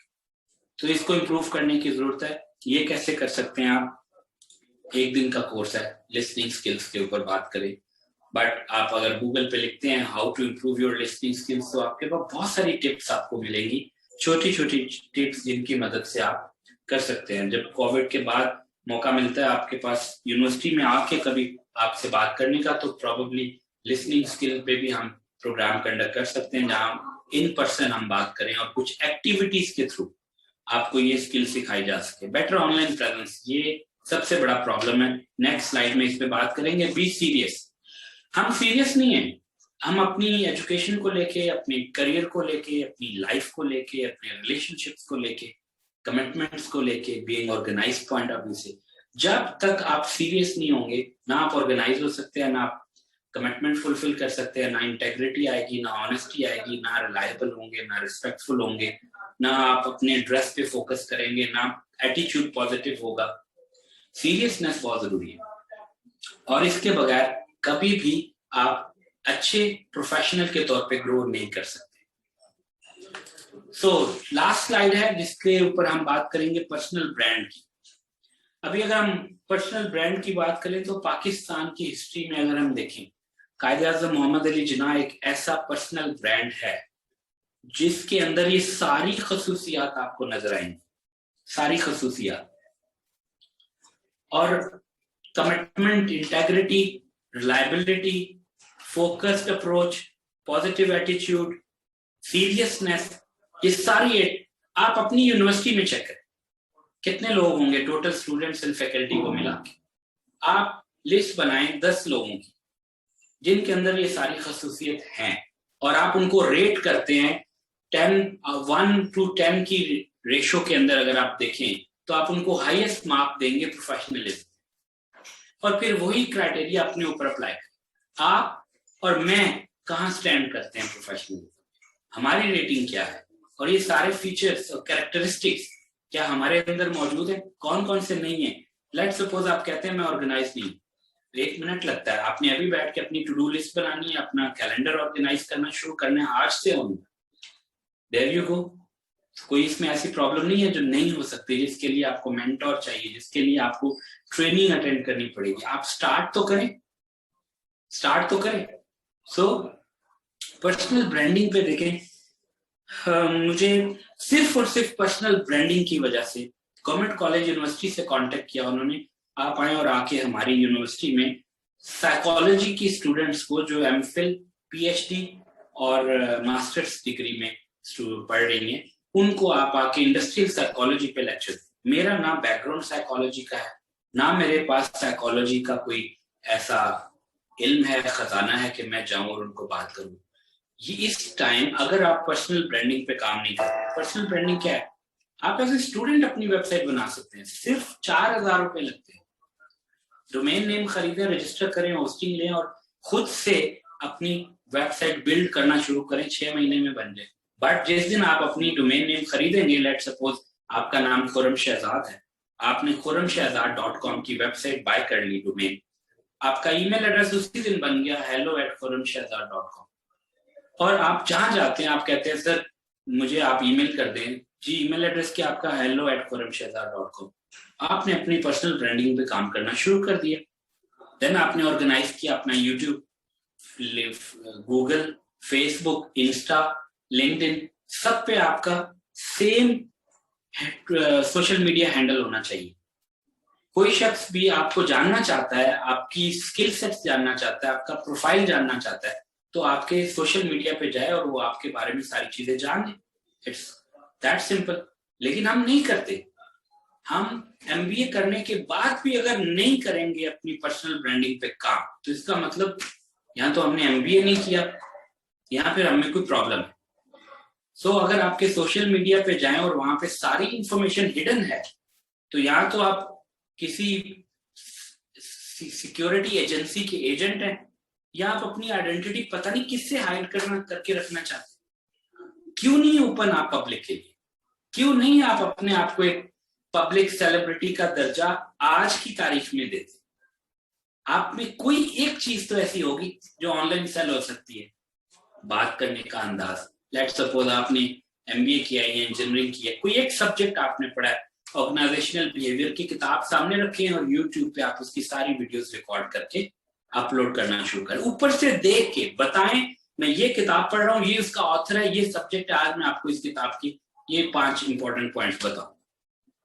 तो इसको इम्प्रूव करने की जरूरत है। ये कैसे कर सकते हैं आप? एक दिन का कोर्स है लिसनिंग स्किल्स के ऊपर बात करें, बट आप अगर गूगल पे लिखते हैं how to improve your listening skills तो आपके पास बहुत सारी टिप्स आपको मिलेंगी, छोटी छोटी टिप्स जिनकी मदद से आप कर सकते हैं। जब कोविड के बाद मौका मिलता है आपके पास यूनिवर्सिटी में आके कभी आपसे बात करने का, तो प्रोबेबली लिसनिंग स्किल पे भी हम प्रोग्राम कंडक्ट कर सकते हैं जहां इन पर्सन हम बात करें और कुछ एक्टिविटीज के थ्रू आपको ये स्किल सिखाई जा सके। बेटर ऑनलाइन प्रेजेंस, ये सबसे बड़ा प्रॉब्लम है। नेक्स्ट स्लाइड में इस पे बात करेंगे। Be serious. हम सीरियस नहीं है, हम अपनी एजुकेशन को लेके, अपने करियर को लेके, अपनी लाइफ को लेके, अपने रिलेशनशिप्स को लेके, कमिटमेंट्स को लेके, being organized point of view से, जब तक आप सीरियस नहीं होंगे ना आप ऑर्गेनाइज हो सकते हैं, ना आप कमिटमेंट फुलफिल कर सकते हैं, ना इंटेग्रिटी आएगी, ना ऑनेस्टी आएगी, ना रिलायबल होंगे, ना रिस्पेक्टफुल होंगे, ना आप अपने ड्रेस पे फोकस करेंगे, ना एटीट्यूड पॉजिटिव होगा। सीरियसनेस बहुत जरूरी है और इसके बगैर कभी भी आप अच्छे प्रोफेशनल के तौर पे ग्रो नहीं कर सकते। सो लास्ट स्लाइड है जिसके ऊपर हम बात करेंगे पर्सनल ब्रांड की। अभी अगर हम पर्सनल ब्रांड की बात करें तो पाकिस्तान की हिस्ट्री में अगर हम देखें, कायद-ए-आज़म मोहम्मद अली जिन्ना एक ऐसा पर्सनल ब्रांड है जिसके अंदर ये सारी खसूसियात आपको नजर आएंगी, सारी खसूसियात, और commitment, integrity, reliability, focused approach, positive attitude, seriousness, ये सारी आप अपनी यूनिवर्सिटी में चेक करें कितने लोग होंगे टोटल स्टूडेंट्स एंड फैकल्टी को मिला के, आप लिस्ट बनाएं 10 लोगों की जिनके अंदर ये सारी खसूसियत हैं और आप उनको रेट करते हैं 1 to 10 की रेशो के अंदर। अगर आप देखें तो आप उनको हाईएस्ट मार्क देंगे प्रोफेशनलिज्म, और फिर वही क्राइटेरिया अपने ऊपर अप्लाई करें। आप और मैं कहाँ स्टैंड करते हैं प्रोफेशनलिज्म, हमारी रेटिंग क्या है, और ये सारे फीचर्स और कैरेक्टरिस्टिक्स क्या हमारे अंदर मौजूद है, कौन कौन से नहीं है। लेट्स सपोज आप कहते हैं मैं ऑर्गेनाइज नहीं, 1 मिनट लगता है, आपने अभी बैठ के अपनी टू डू लिस्ट बनानी है, अपना कैलेंडर ऑर्गेनाइज करना शुरू करना है आज से होगा, देयर यू गो। कोई इसमें ऐसी प्रॉब्लम नहीं है जो नहीं हो सकती, जिसके लिए आपको मेंटोर चाहिए, जिसके लिए आपको ट्रेनिंग अटेंड करनी पड़ेगी। आप स्टार्ट तो करें, स्टार्ट तो करें। सो पर्सनल ब्रांडिंग पे देखें, मुझे सिर्फ और सिर्फ पर्सनल ब्रांडिंग की वजह से गवर्नमेंट कॉलेज यूनिवर्सिटी से कांटेक्ट किया उन्होंने, आप आए और आके हमारी यूनिवर्सिटी में साइकोलॉजी की स्टूडेंट्स को जो एमफिल, पीएचडी और मास्टर्स डिग्री में पढ़ रही हैं, उनको आप आके इंडस्ट्रियल साइकोलॉजी पे लेक्चर। मेरा ना बैकग्राउंड साइकोलॉजी का है, ना मेरे पास साइकोलॉजी का कोई ऐसा इल्म है, खजाना है कि मैं जाऊं और उनको बात करूं। ये इस टाइम अगर आप पर्सनल ब्रांडिंग पे काम नहीं करते, पर्सनल ब्रांडिंग क्या है, आप एज ए स्टूडेंट अपनी वेबसाइट बना सकते हैं, सिर्फ 4,000 रुपए लगते हैं। डोमेन नेम खरीदें, रजिस्टर करें, होस्टिंग लें और खुद से अपनी वेबसाइट बिल्ड करना शुरू करें, 6 महीने में बन जाए। बट जिस दिन आप अपनी डोमेन नेम खरीदेंगे, लेट सपोज आपका नाम खुर्रम शहजाद है, आपने khurramshehzad.com की वेबसाइट बाय कर ली डोमेन, आपका ईमेल एड्रेस उसी दिन बन गया hello@khurramshehzad.com, और आप जहां जाते हैं आप कहते हैं सर मुझे आप ईमेल कर दें, जी ईमेल एड्रेस क्या आपका hello@khurramshehzad.com। आपने अपनी पर्सनल ब्रांडिंग पे काम करना शुरू कर दिया। देन आपने ऑर्गेनाइज किया अपना YouTube, Google, Facebook, Insta, LinkedIn, सब पे आपका सेम सोशल मीडिया हैंडल होना चाहिए। कोई शख्स भी आपको जानना चाहता है, आपकी स्किल सेट्स जानना चाहता है, आपका प्रोफाइल जानना चाहता है, तो आपके सोशल मीडिया पे जाए और वो आपके बारे में सारी चीजें जान ले। It's that simple. लेकिन हम नहीं करते। हम एमबीए करने के बाद भी अगर नहीं करेंगे अपनी पर्सनल ब्रांडिंग पे काम, तो इसका मतलब यहाँ तो हमने एमबीए नहीं किया, यहाँ फिर हमें कोई प्रॉब्लम है। सो अगर आपके सोशल मीडिया पे जाएं और वहां पे सारी इंफॉर्मेशन हिडन है, तो या तो आप किसी सिक्योरिटी एजेंसी के एजेंट हैं, या आप अपनी आइडेंटिटी पता नहीं किससे हाइड करके रखना चाहते हैं। क्यों नहीं ओपन आप पब्लिक के लिए? क्यों नहीं आप अपने आप को एक पब्लिक सेलिब्रिटी का दर्जा आज की तारीख में देते? आप में कोई एक चीज तो ऐसी होगी जो ऑनलाइन सेल हो सकती है। बात करने का अंदाज, लेट सपोज आपने एमबीए किया है, इंजीनियरिंग की है, कोई एक सब्जेक्ट आपने पढ़ा है, ऑर्गेनाइजेशनल बिहेवियर की किताब सामने रखें और यूट्यूब पे आप उसकी सारी वीडियोस रिकॉर्ड करके अपलोड करना शुरू करें। ऊपर से देख के बताएं मैं ये किताब पढ़ रहा हूँ, ये उसका ऑथर है, ये सब्जेक्ट है, आज मैं आपको इस किताब की ये 5 इंपॉर्टेंट पॉइंट्स बताऊं।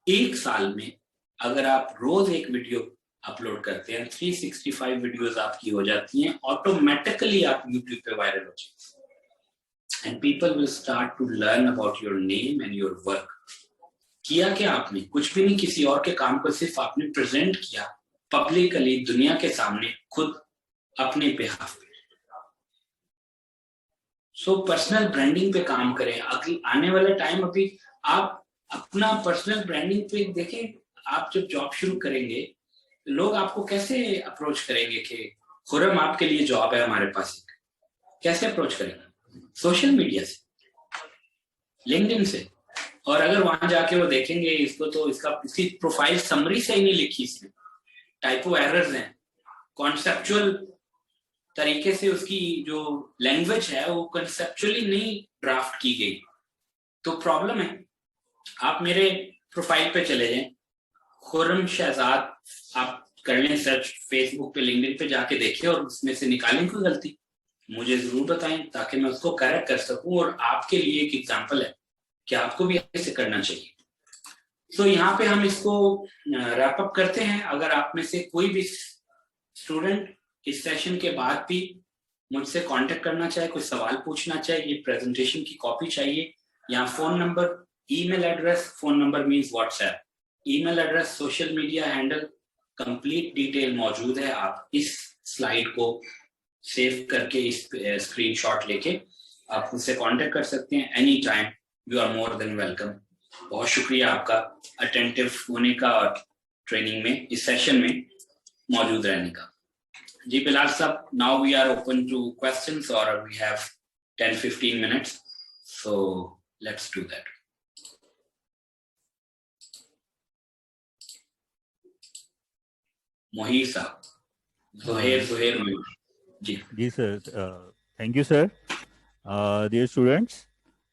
एक साल में अगर आप रोज एक वीडियो अपलोड करते हैं, 365 वीडियोस आपकी हो जाती हैं, ऑटोमेटिकली आप यूट्यूब पे वायरल हो जाएंगे and people will start to learn about your name and your work. किया क्या आपने? कुछ भी नहीं, किसी और के काम को सिर्फ आपने प्रेजेंट किया पब्लिकली दुनिया के सामने, खुद अपने बिहाफ पे। सो पर्सनल ब्रांडिंग पे काम करें। अगली आने वाला टाइम, अभी आप अपना पर्सनल ब्रांडिंग पे देखें। आप जब जॉब शुरू करेंगे, लोग आपको कैसे अप्रोच करेंगे कि खुर्रम आपके लिए जॉब है हमारे पास? कैसे अप्रोच करेंगे? सोशल मीडिया से, लिंक्डइन से। और अगर वहां जाके वो देखेंगे इसको, तो इसकी प्रोफाइल समरी से ही नहीं लिखी, इसमें टाइपो एरर्स हैं, कॉन्सेप्चुअल तरीके से उसकी जो लैंग्वेज है वो कंसेप्चुअली नहीं ड्राफ्ट की गई, तो प्रॉब्लम है। आप मेरे प्रोफाइल पे चले जाएं, खुर्रम शहजाद आप कर लें सर्च, फेसबुक पे, लिंक्डइन पे जाके देखिए और उसमें से निकालें कोई गलती, मुझे जरूर बताएं ताकि मैं उसको करेक्ट कर सकूं और आपके लिए एक एग्जांपल है कि आपको भी ऐसे करना चाहिए। तो यहाँ पे हम इसको रैप अप करते हैं। अगर आप में से कोई भी स्टूडेंट इस सेशन के बाद भी मुझसे कांटेक्ट करना चाहे, कोई सवाल पूछना चाहे, ये प्रेजेंटेशन की कॉपी चाहिए, या phone number, email address, phone number means WhatsApp, email address, social media handle, complete detail मौजूद है। आप इस स्लाइड को सेव करके इस स्क्रीनशॉट लेके आप मुझसे कांटेक्ट कर सकते हैं any time. You are more than welcome. बहुत शुक्रिया आपका अटेंटिव होने का और ट्रेनिंग में, इस सेशन में मौजूद रहने का। जी बिलाल साहब, now we are open to questions और we have 10-15 minutes, so let's do that. Mohir साहब, जोहेर जी जी sir, thank you sir. Dear students,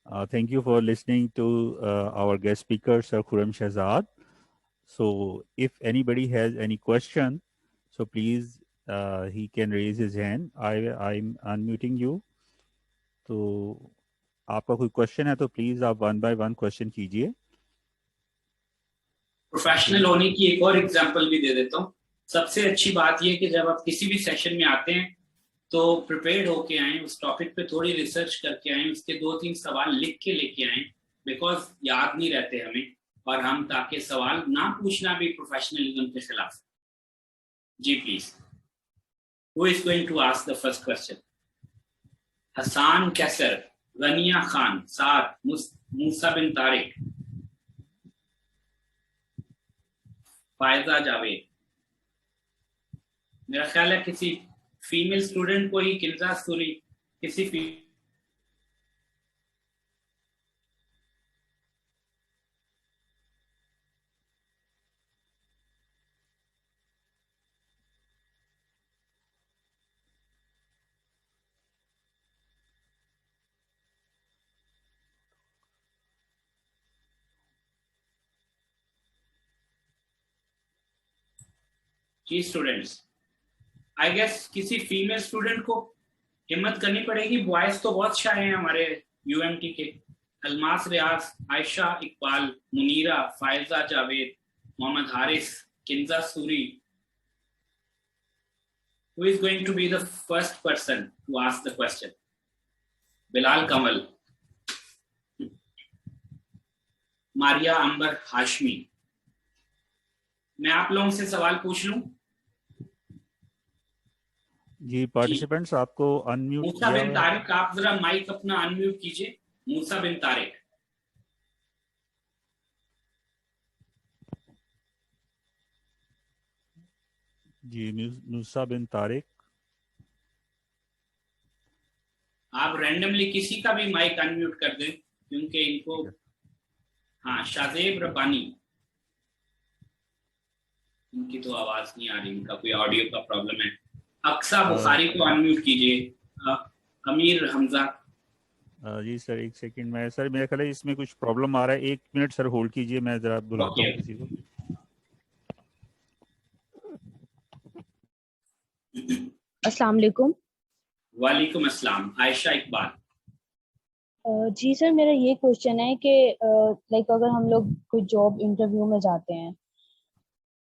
Thank you for listening to our guest speaker, Sir Khurram Shahzad. So if anybody has any question, so please he can raise his hand. I'm unmuting you. तो आपका कोई क्वेश्चन है तो प्लीज आप वन बाय वन क्वेश्चन कीजिए. प्रोफेशनल होने की एक और एग्जांपल भी दे देता हूँ. सबसे अच्छी बात यह कि जब आप किसी भी सेशन में आते हैं तो प्रिपेयर्ड होके आए, उस टॉपिक पे थोड़ी रिसर्च करके आए, उसके 2-3 सवाल लिख के लेके आए, बिकॉज याद नहीं रहते हमें, और हम ताकि सवाल ना पूछना भी प्रोफेशनलिज्म के खिलाफ. जी please, who is going to ask the first question? Hasan Kaiser, Ghania Khan, Saad, Musa bin Tariq, Faiza Javed. मेरा ख्याल है किसी फीमेल स्टूडेंट को ही किंजा सूरी किसी जी स्टूडेंट्स, आई गेस किसी फीमेल स्टूडेंट को हिम्मत करनी पड़ेगी. बॉयज तो बहुत शाय हैं हमारे यूएमटी के. अलमास रियाज, Ayesha Iqbal, Munira, Faiza Javed, Mohammad Haris, Kinza Suri. Who is going to be the first person to ask the question? Bilal Kamal, Maria अंबर हाशमी. मैं आप लोगों से सवाल पूछ लूं? जी पार्टिसिपेंट्स आपको अनम्यूट. मूसा बिन तारिक, आप जरा माइक अपना अनम्यूट कीजिए. मूसा बिन तारिक. जी मूसा बिन तारिक. आप रैंडमली किसी का भी माइक अनम्यूट कर दें क्योंकि इनको. हाँ, शाजेब रब्बानी, इनकी तो आवाज नहीं आ रही, इनका कोई ऑडियो का प्रॉब्लम है. अक्सा बुखारी को अनम्यूट कीजिए. अमीर हमजा. जी सर एक सेकंड में. सर मेरा ख्याल है इसमें कुछ प्रॉब्लम आ रहा है. 1 मिनट सर होल्ड कीजिए, मैं जरा बुलाता हूँ किसी को. अस्सलाम वालेकुम. वालेकुम अस्सलाम. आयशा इकबाल. जी सर, मेरा ये क्वेश्चन है कि लाइक अगर हम लोग कोई जॉब इंटरव्यू में जाते हैं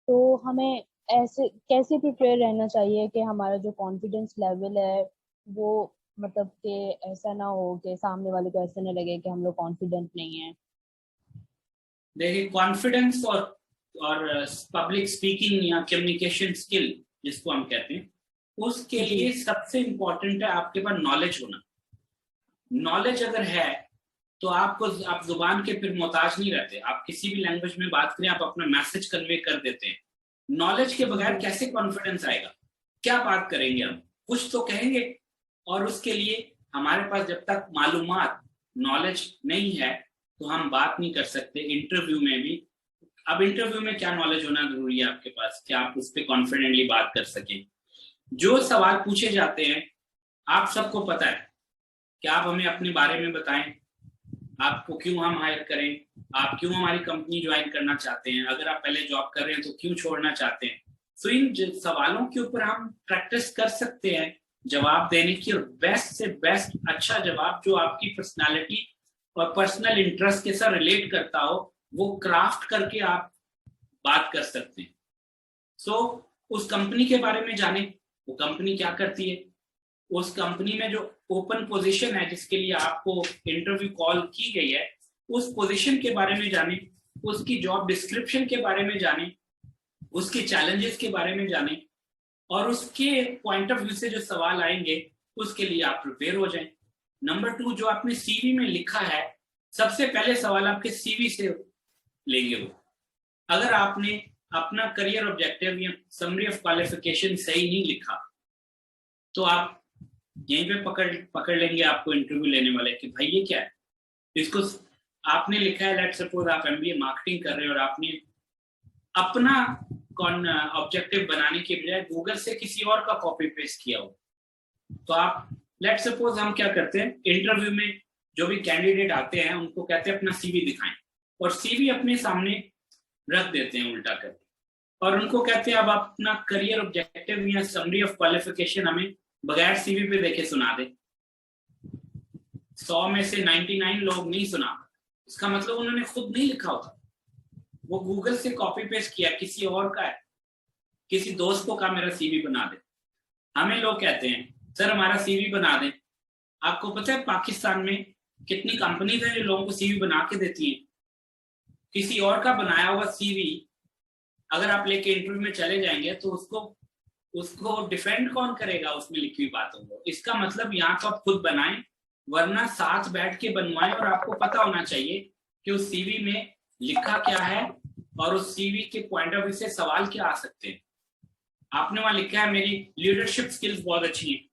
तो हमें ऐसे कैसे प्रिपेयर रहना चाहिए कि हमारा जो कॉन्फिडेंस लेवल है वो मतलब कि ऐसा ना हो कि सामने वाले को ऐसा ना लगे कि हम लोग कॉन्फिडेंट नहीं है. देखिए, कॉन्फिडेंस और पब्लिक स्पीकिंग या कम्युनिकेशन स्किल जिसको हम कहते हैं, उसके लिए सबसे इम्पोर्टेंट है आपके पास नॉलेज होना. नॉलेज अगर है तो आप जुबान के फिर मोहताज नहीं रहते. आप किसी भी लैंग्वेज में बात करें, आप अपना मैसेज कन्वे कर देते हैं. नॉलेज के बगैर कैसे कॉन्फिडेंस आएगा? क्या बात करेंगे हम? कुछ तो कहेंगे. और उसके लिए हमारे पास जब तक मालूमात, नॉलेज नहीं है तो हम बात नहीं कर सकते. इंटरव्यू में भी, अब इंटरव्यू में क्या नॉलेज होना जरूरी है आपके पास, क्या आप उस पर कॉन्फिडेंटली बात कर सकें. जो सवाल पूछे जाते हैं आप सबको पता है कि आप हमें अपने बारे में बताएं, आपको क्यों हम हायर करें, आप क्यों हमारी कंपनी ज्वाइन करना चाहते हैं, अगर आप पहले जॉब कर रहे हैं तो क्यों छोड़ना चाहते हैं. तो इन सवालों के ऊपर हम प्रैक्टिस कर सकते हैं जवाब देने की, और बेस्ट से बेस्ट अच्छा जवाब जो आपकी पर्सनालिटी और पर्सनल इंटरेस्ट के साथ रिलेट करता हो वो क्राफ्ट करके आप बात कर सकते हैं. सो उस कंपनी के बारे में जाने, वो कंपनी क्या करती है, उस कंपनी में जो ओपन पोजीशन है जिसके लिए आपको इंटरव्यू कॉल की गई है, उस पोजीशन के बारे में जाने, उसकी जॉब डिस्क्रिप्शन के बारे में जाने, उसके चैलेंजेस के बारे में जाने, और उसके पॉइंट ऑफ व्यू से जो सवाल आएंगे उसके लिए आप प्रिपेयर हो जाएं. नंबर 2, जो आपने सीवी में लिखा है, सबसे पहले सवाल आपके सीवी से लेंगे वो. अगर आपने अपना करियर ऑब्जेक्टिव या समरी ऑफ क्वालिफिकेशन सही नहीं लिखा तो आप यहीं पे पकड़ लेंगे आपको इंटरव्यू लेने वाले कि भाई ये क्या है. इसको आपने लिखा है, लेट्स सपोज आप एमबीए मार्केटिंग कर रहे हो और आपने अपना ऑब्जेक्टिव बनाने के बजाय गूगल से किसी और का कॉपी पेस्ट किया हो, तो आप लेट्स सपोज हम क्या करते हैं, इंटरव्यू में जो भी कैंडिडेट आते हैं उनको कहते हैं अपना सीवी दिखाएं, और सीवी अपने सामने रख देते हैं उल्टा करके, और उनको कहते हैं अब आप अपना करियर ऑब्जेक्टिव या समरी ऑफ क्वालिफिकेशन हमें बगैर सीवी पे देखे सुना दे। 100 में से 99 लोग नहीं सुना, इसका मतलब उन्होंने खुद नहीं लिखा होता, वो गूगल से कॉपी पेस्ट किया, किसी और का है, किसी दोस्त को कहा मेरा सीवी बना दे। हमें लोग कहते हैं सर हमारा सीवी बना दें। आपको पता है पाकिस्तान में कितनी कंपनीज हैं जो लोगों को सीवी बना के देती हैं? किसी और का बनाया हुआ सीवी अगर आप लेके इंटरव्यू में चले जाएंगे तो उसको डिफेंड कौन करेगा उसमें लिखी हुई बातों को? इसका मतलब यहाँ तो आप खुद बनाएं, वरना साथ बैठ के बनवाएं, और आपको पता होना चाहिए कि उस सीवी में लिखा क्या है और उस सीवी के पॉइंट ऑफ व्यू से सवाल क्या आ सकते हैं। आपने वहां लिखा है मेरी लीडरशिप स्किल्स बहुत अच्छी हैं,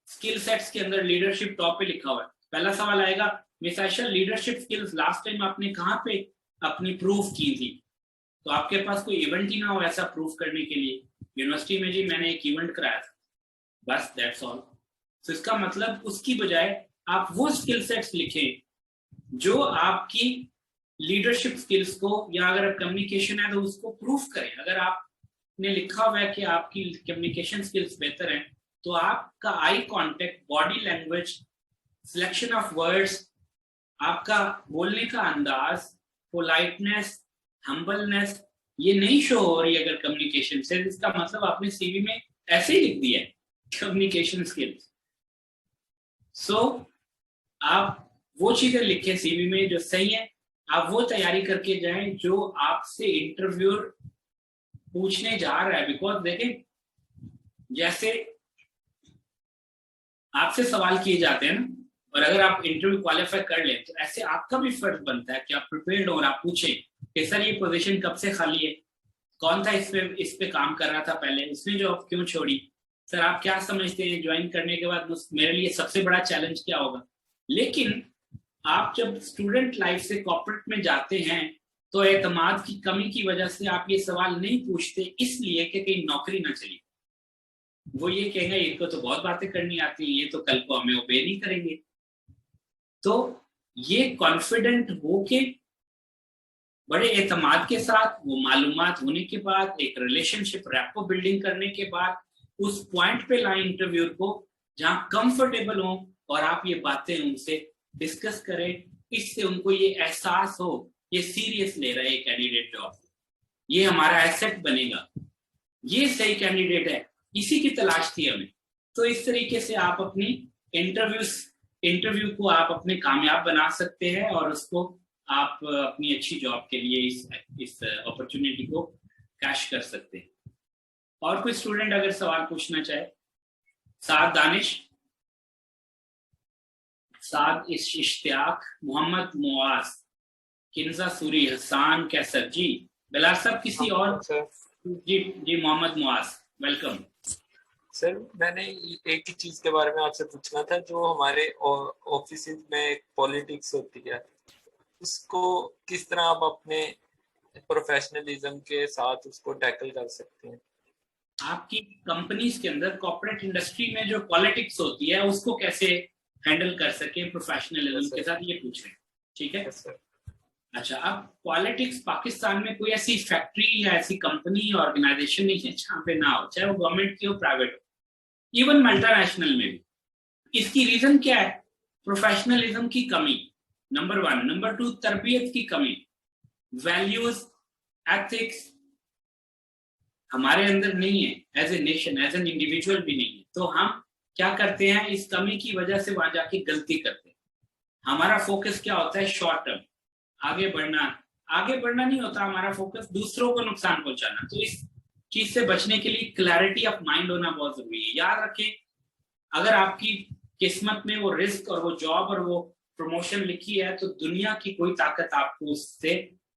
स्किल सेट्स के अंदर लीडरशिप टॉप पे लिखा हुआ है, पहला सवाल आएगा miss Ayesha leadership skills last time आपने कहाँ पे अपनी प्रूफ की थी? तो आपके पास कोई इवेंट ही ना हो ऐसा प्रूफ करने के लिए। यूनिवर्सिटी में जी मैंने एक इवेंट कराया था, बस दैट्स ऑल। तो इसका मतलब उसकी बजाय आप वो स्किल सेट्स लिखें जो आपकी लीडरशिप स्किल्स को, या अगर कम्युनिकेशन है तो उसको प्रूफ करें। अगर आपने लिखा हुआ है कि आपकी कम्युनिकेशन स्किल्स बेहतर हैं, तो आपका eye contact, body language, selection of words, आपका बोलने का अंदाज, पोलाइटनेस, हम्बलनेस, ये नहीं शो हो रही अगर कम्युनिकेशन से, इसका मतलब आपने सीवी में ऐसे ही लिख दिया है कम्युनिकेशन स्किल्स। सो आप वो चीजें लिखें सीवी में जो सही है, आप वो तैयारी करके जाएं जो आपसे इंटरव्यूअर पूछने जा रहा है। बिकॉज देखें जैसे आपसे सवाल किए जाते हैं ना, और अगर आप इंटरव्यू क्वालिफाई कर लें तो ऐसे आपका भी फर्ज बनता है कि आप प्रिपेयर्ड हो और आप पूछें कि सर ये पोजीशन कब से खाली है, कौन था इस पे काम कर रहा था पहले, इसने जॉब क्यों छोड़ी, सर आप क्या समझते हैं ज्वाइन करने के बाद मेरे लिए सबसे बड़ा चैलेंज क्या होगा। लेकिन आप जब स्टूडेंट लाइफ से कॉर्पोरेट में जाते हैं तो एतमाद की कमी की वजह से आप ये सवाल नहीं पूछते, इसलिए कि कहीं नौकरी ना चली। वो ये कहेंगे इनको तो बहुत बातें करनी आती है, ये तो कल को हमें ओबे नहीं करेंगे। तो ये कॉन्फिडेंट होके बड़े एतमाद के साथ, वो मालूमात होने के बाद, एक रिलेशनशिप रैपो बिल्डिंग करने के बाद उस पॉइंट पे लाएं इंटरव्यूअर को जहां कंफर्टेबल हो और आप ये बातें उनसे डिस्कस करें। इससे उनको ये एहसास हो ये सीरियस ले रहे हैं कैंडिडेट जॉब, ये हमारा एसेट बनेगा, ये सही कैंडिडेट है, इसी की तलाश थी हमें। तो इस तरीके से आप अपनी इंटरव्यू को आप अपने कामयाब बना सकते हैं और उसको आप अपनी अच्छी जॉब के लिए इस अपॉर्चुनिटी को कैश कर सकते हैं। और कोई स्टूडेंट अगर सवाल पूछना चाहे? साद दानिश, साद इश्तियाक, मोहम्मद मुआज, किन्जा सूरी, हसान कैसर जी, बिलाल साहब किसी और? जी मोहम्मद मुआज, वेलकम सर। मैंने एक ही चीज के बारे में आपसे पूछना था, जो हमारे ऑफिस में पॉलिटिक्स होती है उसको किस तरह आप अपने प्रोफेशनलिज्म के साथ उसको टैकल कर सकते हैं? आपकी कंपनीज के अंदर, कॉर्पोरेट इंडस्ट्री में जो पॉलिटिक्स होती है उसको कैसे हैंडल कर सके प्रोफेशनलिज्म के साथ, ये पूछ रहे हैं, ठीक है सर? अच्छा, अब पॉलिटिक्स पाकिस्तान में कोई ऐसी फैक्ट्री या ऐसी कंपनी या ऑर्गेनाइजेशन नहीं है जहाँ पे ना हो, चाहे वो गवर्नमेंट की हो, प्राइवेट हो, इवन मल्टीनेशनल में भी। इसकी रीजन क्या है? प्रोफेशनलिज्म की कमी, नंबर 1। नंबर 2, तरबियत की कमी, वैल्यूज, एथिक्स हमारे अंदर नहीं है, as a nation, as an individual भी नहीं है। तो हम क्या करते हैं, इस कमी की वजह से वहां जाके गलती करते हैं। हमारा फोकस क्या होता है? शॉर्ट टर्म, आगे बढ़ना नहीं होता हमारा फोकस, दूसरों को नुकसान पहुंचाना। तो इस चीज से बचने के लिए क्लैरिटी ऑफ माइंड होना बहुत जरूरी है। याद रखें, अगर आपकी किस्मत में वो रिस्क और वो जॉब और वो प्रमोशन लिखी है तो दुनिया की कोई ताकत आपको उससे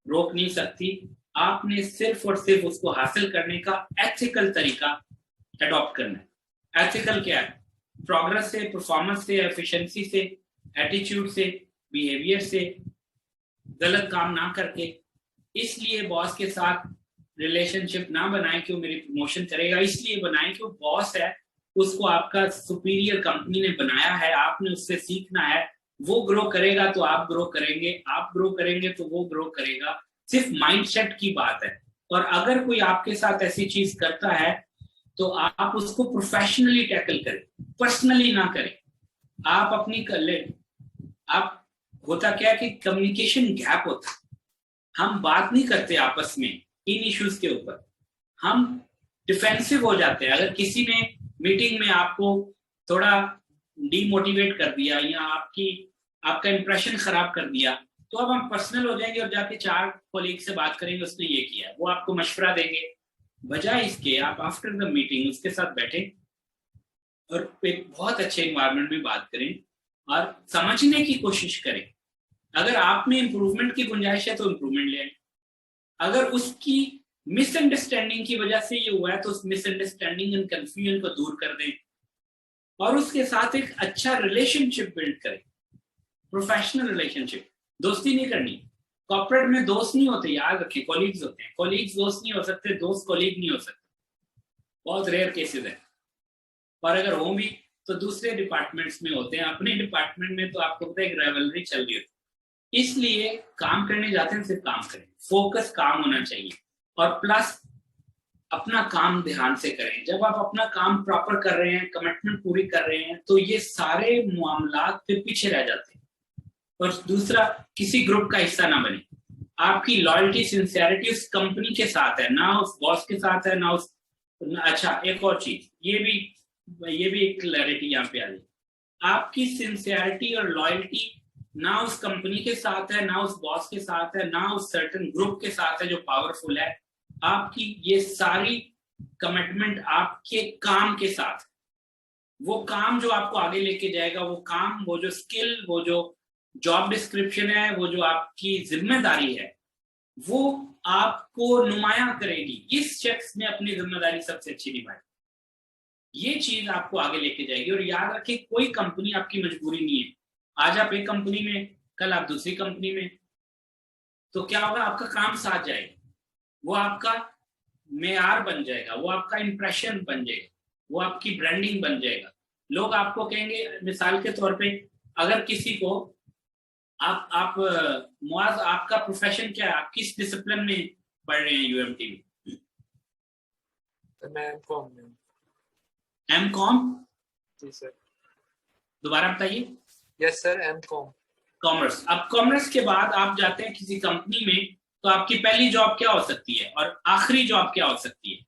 रोक नहीं सकती। आपने सिर्फ और सिर्फ उसको हासिल करने का एथिकल तरीका अडॉप्ट करना है। एथिकल क्या है? प्रोग्रेस से, परफॉर्मेंस से, एफिशिएंसी से, एटीट्यूड से, बिहेवियर से, गलत काम ना करके। इसलिए बॉस के साथ रिलेशनशिप ना बनाएं कि वो मेरी प्रमोशन करेगा, इसलिए बनाएं कि वो बॉस है, उसको आपका सुपीरियर कंपनी ने बनाया है, आपने उससे सीखना है, वो ग्रो करेगा तो आप ग्रो करेंगे, आप ग्रो करेंगे तो वो ग्रो करेगा। सिर्फ माइंडसेट की बात है। और अगर कोई आपके साथ ऐसी चीज करता है तो आप उसको प्रोफेशनली टैकल करें, पर्सनली ना करें। आप अपनी कर ले, आप होता क्या है कि कम्युनिकेशन गैप होता है, हम बात नहीं करते आपस में इन इश्यूज के ऊपर, हम डिफेंसिव हो जाते हैं। अगर किसी ने मीटिंग में आपको थोड़ा डीमोटिवेट कर दिया या आपका इंप्रेशन खराब कर दिया, तो अब हम पर्सनल हो जाएंगे और जाके 4 कोलीग से बात करेंगे, उसने ये किया, वो आपको मशवरा देंगे। बजाय इसके आप आफ्टर द मीटिंग उसके साथ बैठे और एक बहुत अच्छे इन्वायरमेंट में बात करें और समझने की कोशिश करें। अगर आप में इंप्रूवमेंट की गुंजाइश है तो इंप्रूवमेंट ले आए। अगर उसकी मिसअंडरस्टैंडिंग की वजह से ये हुआ है तो उस मिसअंडरस्टैंडिंग एंड कंफ्यूजन को दूर कर दें और उसके साथ एक अच्छा रिलेशनशिप बिल्ड करें, प्रोफेशनल रिलेशनशिप। दोस्ती नहीं करनी, कॉर्पोरेट में दोस्त नहीं होते, याद रखें, कॉलीग्स होते हैं। कॉलीग्स दोस्त नहीं हो सकते, दोस्त कॉलीग नहीं हो सकते, बहुत रेयर केसेस है। और अगर हो भी तो दूसरे डिपार्टमेंट्स में होते हैं, अपने डिपार्टमेंट में तो आपको पता है एक राइवलरी चल रही होती है। इसलिए काम करने जाते हैं सिर्फ काम करें, फोकस काम होना चाहिए और प्लस अपना काम ध्यान से करें। जब आप अपना काम प्रॉपर कर रहे हैं, कमिटमेंट पूरी कर रहे हैं, तो ये सारे मामला फिर पीछे रह जाते हैं। और दूसरा, किसी ग्रुप का हिस्सा ना बने। आपकी लॉयल्टी सिंसियरिटी उस कंपनी के साथ है, ना उस बॉस के साथ है, ना उस अच्छा एक और चीज, ये भी एक क्लैरिटी यहाँ पे आ रही, आपकी सिंसियरिटी और लॉयल्टी ना उस कंपनी के साथ है, ना उस बॉस के साथ है, ना उस सर्टेन ग्रुप के साथ है जो पावरफुल है। आपकी ये सारी कमिटमेंट आपके काम के साथ, वो काम जो आपको आगे लेके जाएगा, वो काम, वो जो स्किल, वो जो जॉब डिस्क्रिप्शन है, वो जो आपकी जिम्मेदारी है, वो आपको नुमाया करेगी। इस शख्स ने अपनी जिम्मेदारी सबसे अच्छी निभाई, ये चीज आपको आगे लेके जाएगी। और याद रखें, कोई कंपनी आपकी मजबूरी नहीं है। आज आप एक कंपनी में, कल आप दूसरी कंपनी में, तो क्या होगा, आपका काम साथ जाएगा, वो आपका मेयार बन जाएगा, वो आपका इंप्रेशन बन जाएगा, वो आपकी ब्रांडिंग बन जाएगा। लोग आपको कहेंगे, मिसाल के तौर पे, अगर किसी को आप मुआज, आपका प्रोफेशन क्या है, आप किस डिसिप्लिन में पढ़ रहे हैं यूएमटी में? मैं एमकॉम में। एमकॉम? जी सर। दोबारा बताइए। Yes sir, M Com commerce. अब कॉमर्स के बाद आप जाते हैं किसी कंपनी में, तो आपकी पहली जॉब क्या हो सकती है और आखिरी जॉब क्या हो सकती है?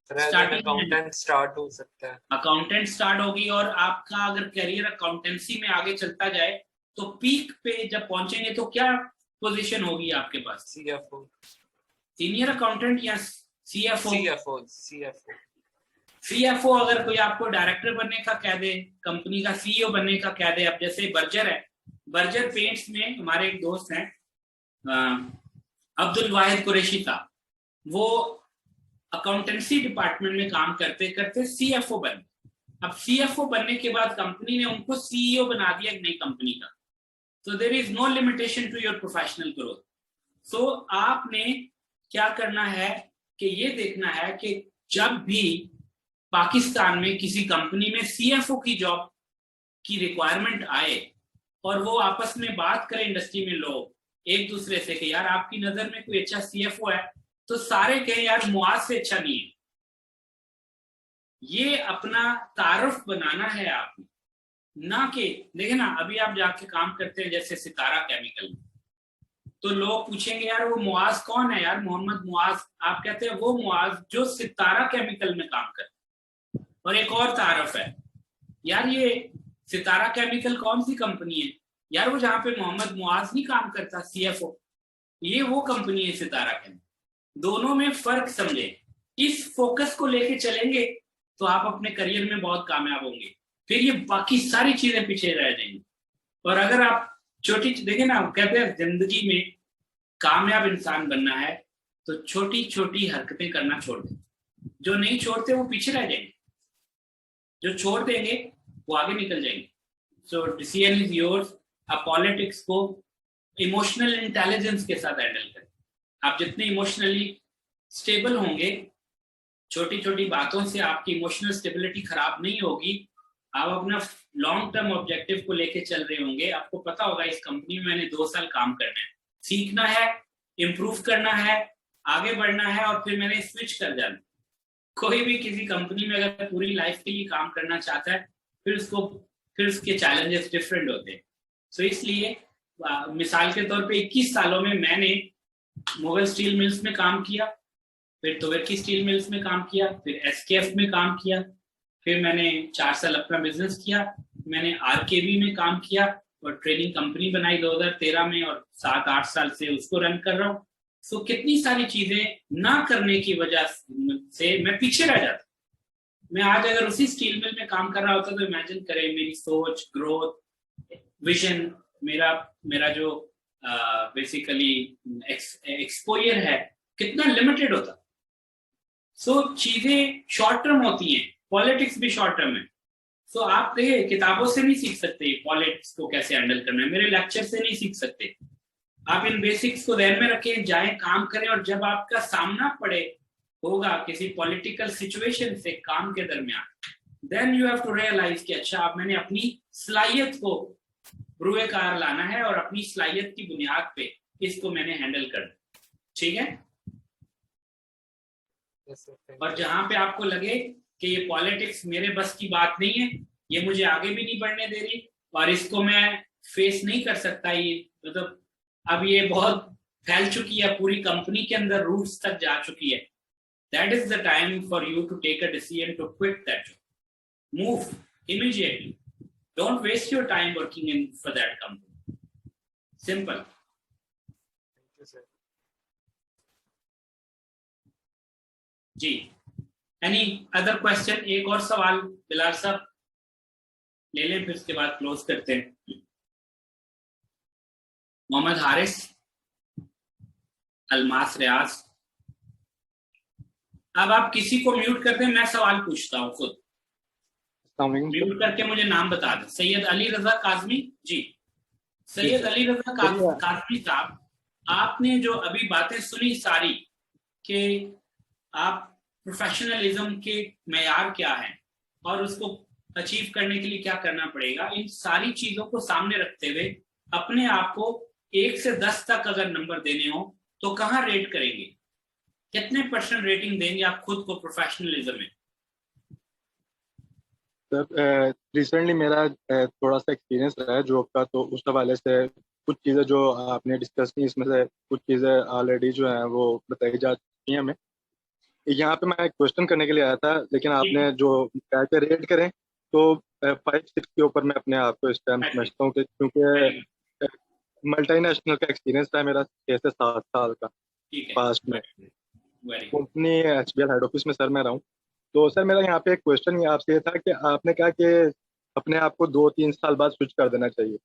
अकाउंटेंट स्टार्ट हो सकता है। अकाउंटेंट स्टार्ट होगी, और आपका अगर करियर अकाउंटेंसी में आगे चलता जाए तो पीक पे जब पहुंचेंगे तो क्या पोजीशन होगी आपके पास? सीएफओ, सीनियर अकाउंटेंट या सीएफओ? सीएफओ। सीएफओ अगर कोई आपको डायरेक्टर बनने का कह दे, कंपनी का सीईओ बनने का कह दे, अब जैसे बर्जर है, बर्जर पेंट्स में हमारे एक दोस्त हैं अब्दुल वाहिद कुरैशी साहब, वो अकाउंटेंसी डिपार्टमेंट में काम करते करते सीएफओ बने। अब सीएफओ बनने के बाद कंपनी ने उनको सीईओ बना दिया एक नई कंपनी का। So there is no limitation to your professional growth. So आपने क्या करना है कि ये देखना है कि जब भी पाकिस्तान में किसी कंपनी में सीएफओ की जॉब की रिक्वायरमेंट आए और वो आपस में बात करें, इंडस्ट्री में लोग एक दूसरे से कि यार आपकी नजर में कोई अच्छा सीएफओ है, तो सारे कहें यार मुआज से अच्छा नहीं है। ये अपना तारुफ बनाना है आपने, ना कि देखे ना, अभी आप जाके काम करते हैं जैसे सितारा केमिकल में, तो लोग पूछेंगे यार वो मुआज कौन है, यार मोहम्मद मुआज। आप कहते हैं वो मुआज जो सितारा केमिकल में काम करता है। और एक और तारुफ है, यार ये सितारा केमिकल कौन सी कंपनी है? यार वो जहाँ पे मोहम्मद मुआज नहीं काम करता सीएफओ, ये वो कंपनी है सितारा केमिकल। दोनों में फर्क समझे, इस फोकस को लेके चलेंगे तो आप अपने करियर में बहुत कामयाब होंगे, फिर ये बाकी सारी चीजें पीछे रह जाएंगी। और अगर आप छोटी, देखे ना, कहते हैं जिंदगी में कामयाब इंसान बनना है तो छोटी छोटी हरकतें करना छोड़ दें। जो नहीं छोड़ते वो पीछे रह जाएंगे, जो छोड़ देंगे वो आगे निकल जाएंगे। So decision is yours. आप पॉलिटिक्स को इमोशनल इंटेलिजेंस के साथ हैंडल करें। आप जितने इमोशनली स्टेबल होंगे, छोटी छोटी बातों से आपकी इमोशनल स्टेबिलिटी खराब नहीं होगी, आप अपना लॉन्ग टर्म ऑब्जेक्टिव को लेके चल रहे होंगे, आपको पता होगा इस कंपनी में मैंने 2 साल काम करना है, सीखना है, इम्प्रूव करना है, आगे बढ़ना है और फिर मैंने स्विच कर जाना। कोई भी किसी कंपनी में अगर पूरी लाइफ के लिए काम करना चाहता है फिर उसके चैलेंजेस डिफरेंट होते हैं। सो इसलिए मिसाल के तौर पे 21 सालों में मैंने मुगल स्टील मिल्स में काम किया, फिर तुर्की स्टील मिल्स में काम किया, फिर एसकेएफ में काम किया, फिर मैंने 4 साल अपना बिजनेस किया, मैंने आरकेबी में काम किया और ट्रेनिंग कंपनी बनाई 2013 में और 7-8 साल से उसको रन कर रहा हूँ। सो कितनी सारी चीजें ना करने की वजह से मैं पीछे रह जाता। मैं आज अगर उसी स्टील मिल में काम कर रहा होता तो इमेजिन करें मेरी सोच, ग्रोथ, विजन, मेरा जो बेसिकली एक्सपोजर है कितना लिमिटेड होता। सो चीजें शॉर्ट टर्म होती हैं, पॉलिटिक्स भी शॉर्ट टर्म है। सो आप देखिए किताबों से नहीं सीख सकते पॉलिटिक्स को कैसे हैंडल करना है, मेरे लेक्चर से नहीं सीख सकते। आप इन बेसिक्स को ध्यान में रखें, जाएं, काम करें और जब आपका सामना पड़े होगा किसी पॉलिटिकल सिचुएशन से काम के दरमियान, then you have to realize कि अच्छा अब मैंने अपनी सलाहियत को रुएकार लाना है और अपनी सलाहियत की बुनियाद पे इसको मैंने हैंडल करना। ठीक है? और जहां पे आपको लगे कि ये पॉलिटिक्स मेरे बस की बात नहीं है, ये मुझे आगे भी नहीं बढ़ने दे रही और इसको मैं फेस नहीं कर सकता, ये मतलब अब ये बहुत फैल चुकी है, पूरी कंपनी के अंदर रूट्स तक जा चुकी है, that is the time for you to take a decision to quit that job, move immediately, don't waste your time working in for that company, simple. जी, एनी अदर क्वेश्चन? एक और सवाल बिलाल साहब ले लें, फिर उसके बाद क्लोज करते हैं। मोहम्मद हारिस, अलमास रियाज, अब आप किसी को म्यूट करते हैं, मैं सवाल पूछता हूँ खुद, म्यूट करके मुझे नाम बता दें। सैयद अली रजा काजमी जी, सैयद अली रजा काजमी साहब, आपने जो अभी बातें सुनी सारी कि आप प्रोफेशनलिज्म के मेयार क्या है और उसको अचीव करने के लिए क्या करना पड़ेगा, इन सारी चीजों को सामने रखते हुए अपने आप को 1 से 10 तक अगर नंबर देने हो तो कहाँ रेट करेंगे, कितने % रेटिंग देंगे आप खुद को प्रोफेशनलिज्म में? सर रिसेंटली मेरा थोड़ा सा एक्सपीरियंस रहा है जॉब का, तो उस हवाले से कुछ चीज़ें जो आपने डिस्कस की इसमें से कुछ चीज़ें ऑलरेडी जो हैं वो बताई जा चुकी हैं हमें। यहाँ पे मैं एक क्वेश्चन करने के लिए आया था, लेकिन आपने जो कहा कि रेट करें तो 5-6 के ऊपर मैं अपने आप को इस टाइम समझता हूँ, क्योंकि मल्टीनेशनल का एक्सपीरियंस था मेरा 6 से 7 साल का पास्ट में, कंपनी HBL हेड ऑफिस में सर मैं रहा हूँ। तो सर मेरा यहाँ पे एक क्वेश्चन आपसे था कि आपने कहा कि अपने आप को 2-3 साल बाद स्विच कर देना चाहिए,